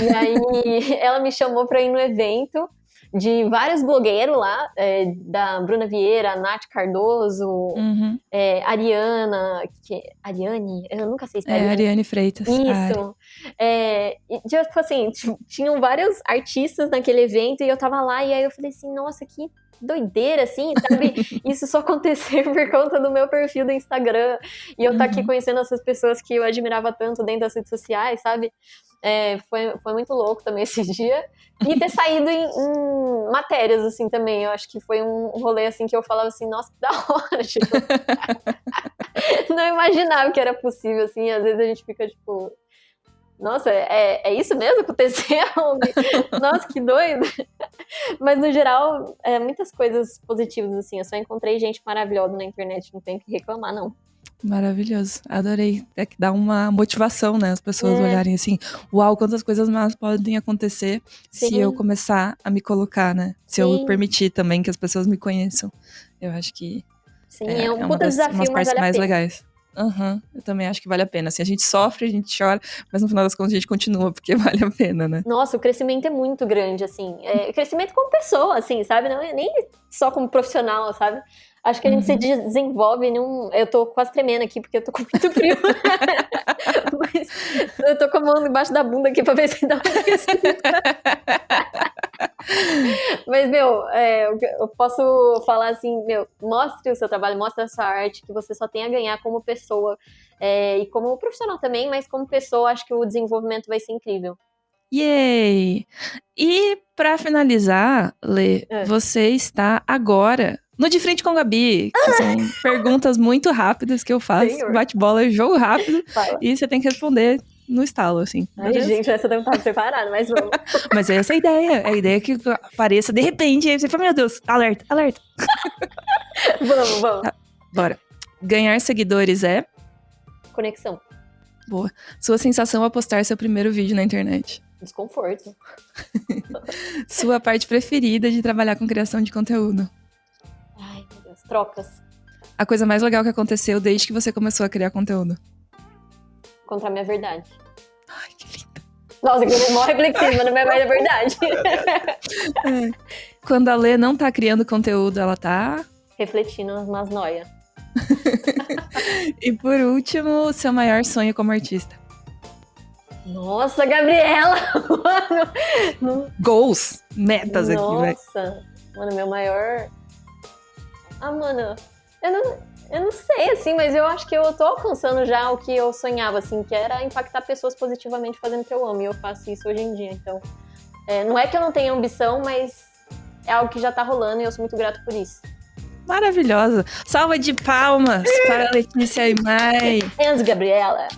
e aí ela me chamou pra ir no evento de vários blogueiros lá, da Bruna Vieira, a Nath Cardoso, Ariane, eu nunca sei se é Ariane Freitas. Isso. Tipo assim, tinham vários artistas naquele evento e eu tava lá e aí eu falei assim, nossa, que doideira, assim, sabe? Isso só aconteceu por conta do meu perfil do Instagram e eu tá aqui conhecendo essas pessoas que eu admirava tanto dentro das redes sociais, sabe? Foi muito louco também esse dia. E ter saído em matérias, assim, também. Eu acho que foi um rolê, assim, que eu falava assim, nossa, que da hora, tipo. Não imaginava que era possível, assim. Às vezes a gente fica, tipo, nossa, é isso mesmo que aconteceu? Nossa, que doido. Mas, no geral, muitas coisas positivas, assim. Eu só encontrei gente maravilhosa na internet, não tenho que reclamar, não. Maravilhoso, adorei. É que dá uma motivação, né? As pessoas olharem assim, uau, quantas coisas más podem acontecer se eu começar a me colocar, né? Se eu permitir também que as pessoas me conheçam. Eu acho que é um puta desafio, umas mas partes vale mais a pena. legais. Eu também acho que vale a pena. Assim, a gente sofre, a gente chora, mas no final das contas a gente continua, porque vale a pena, né? Nossa, o crescimento é muito grande, assim. Crescimento como pessoa, assim, sabe? Não é nem só como profissional, sabe? Acho que a gente se desenvolve num... Eu tô quase tremendo aqui, porque eu tô com muito frio. Mas eu tô com a mão embaixo da bunda aqui pra ver se dá uma aquecida. Mas, meu, eu posso falar assim, meu, mostre o seu trabalho, mostre a sua arte, que você só tem a ganhar como pessoa. E como profissional também, mas como pessoa, acho que o desenvolvimento vai ser incrível. Yay! E pra finalizar, Lê, você está agora no De Frente com a Gabi, que são perguntas muito rápidas que eu faço. Senhor. Bate-bola, jogo rápido. Fala. E você tem que responder no estalo, assim. Ai, gente, essa não tava preparada, mas vamos. Mas essa é a ideia. É a ideia que apareça de repente. Aí você fala, meu Deus, alerta, alerta. Vamos. Tá, bora. Ganhar seguidores é? Conexão. Boa. Sua sensação ao postar seu primeiro vídeo na internet? Desconforto. Sua parte preferida de trabalhar com criação de conteúdo? Ai, meu Deus. Trocas. A coisa mais legal que aconteceu desde que você começou a criar conteúdo? Contra a minha verdade. Ai, que linda. Nossa, que eu mó reflexiva, não é mais a verdade. Quando a Lê não tá criando conteúdo, ela tá... Refletindo umas noias. E por último, seu maior sonho como artista? Nossa, Gabriela! Mano! Goals! Metas aqui, velho. Nossa! Mano, meu maior... mano, eu não sei, assim, mas eu acho que eu tô alcançando já o que eu sonhava, assim, que era impactar pessoas positivamente fazendo o que eu amo, e eu faço isso hoje em dia, então... não é que eu não tenha ambição, mas é algo que já tá rolando e eu sou muito grata por isso. Maravilhosa! Salva de palmas para a Letícia e Mai! Enzo, Gabriela!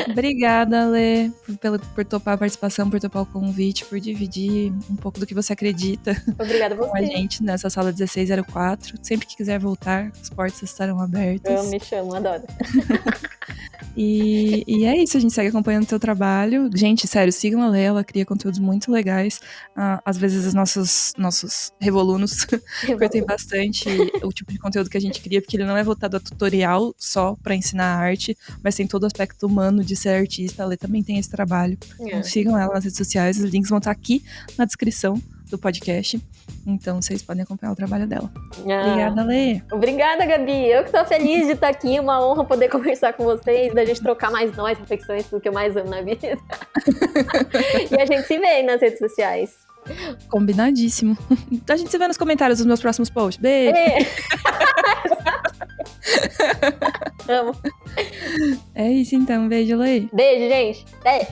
Obrigada, Lê, por topar a participação, por topar o convite, por dividir um pouco do que você acredita. Obrigada a você. Com a gente nessa sala 1604. Sempre que quiser voltar, as portas estarão abertas. Eu me chamo, adoro. E é isso, a gente segue acompanhando o seu trabalho. Gente, sério, sigam a Lê, ela cria conteúdos muito legais. Às vezes os nossos revolunos curtem bastante o tipo de conteúdo que a gente cria, porque ele não é voltado a tutorial só pra ensinar arte, mas tem todo o aspecto humano de ser artista. A Lê também tem esse trabalho. Então sigam ela nas redes sociais, os links vão estar aqui na descrição do podcast. Então vocês podem acompanhar o trabalho dela. Obrigada, Lê. Obrigada, Gabi. Eu que tô feliz de estar aqui. Uma honra poder conversar com vocês, da gente trocar mais nós, reflexões do que eu mais amo na vida. E a gente se vê aí nas redes sociais. Combinadíssimo. A gente se vê nos comentários dos meus próximos posts. Beijo. Amo. É isso então. Beijo, Lê. Beijo, gente. Até.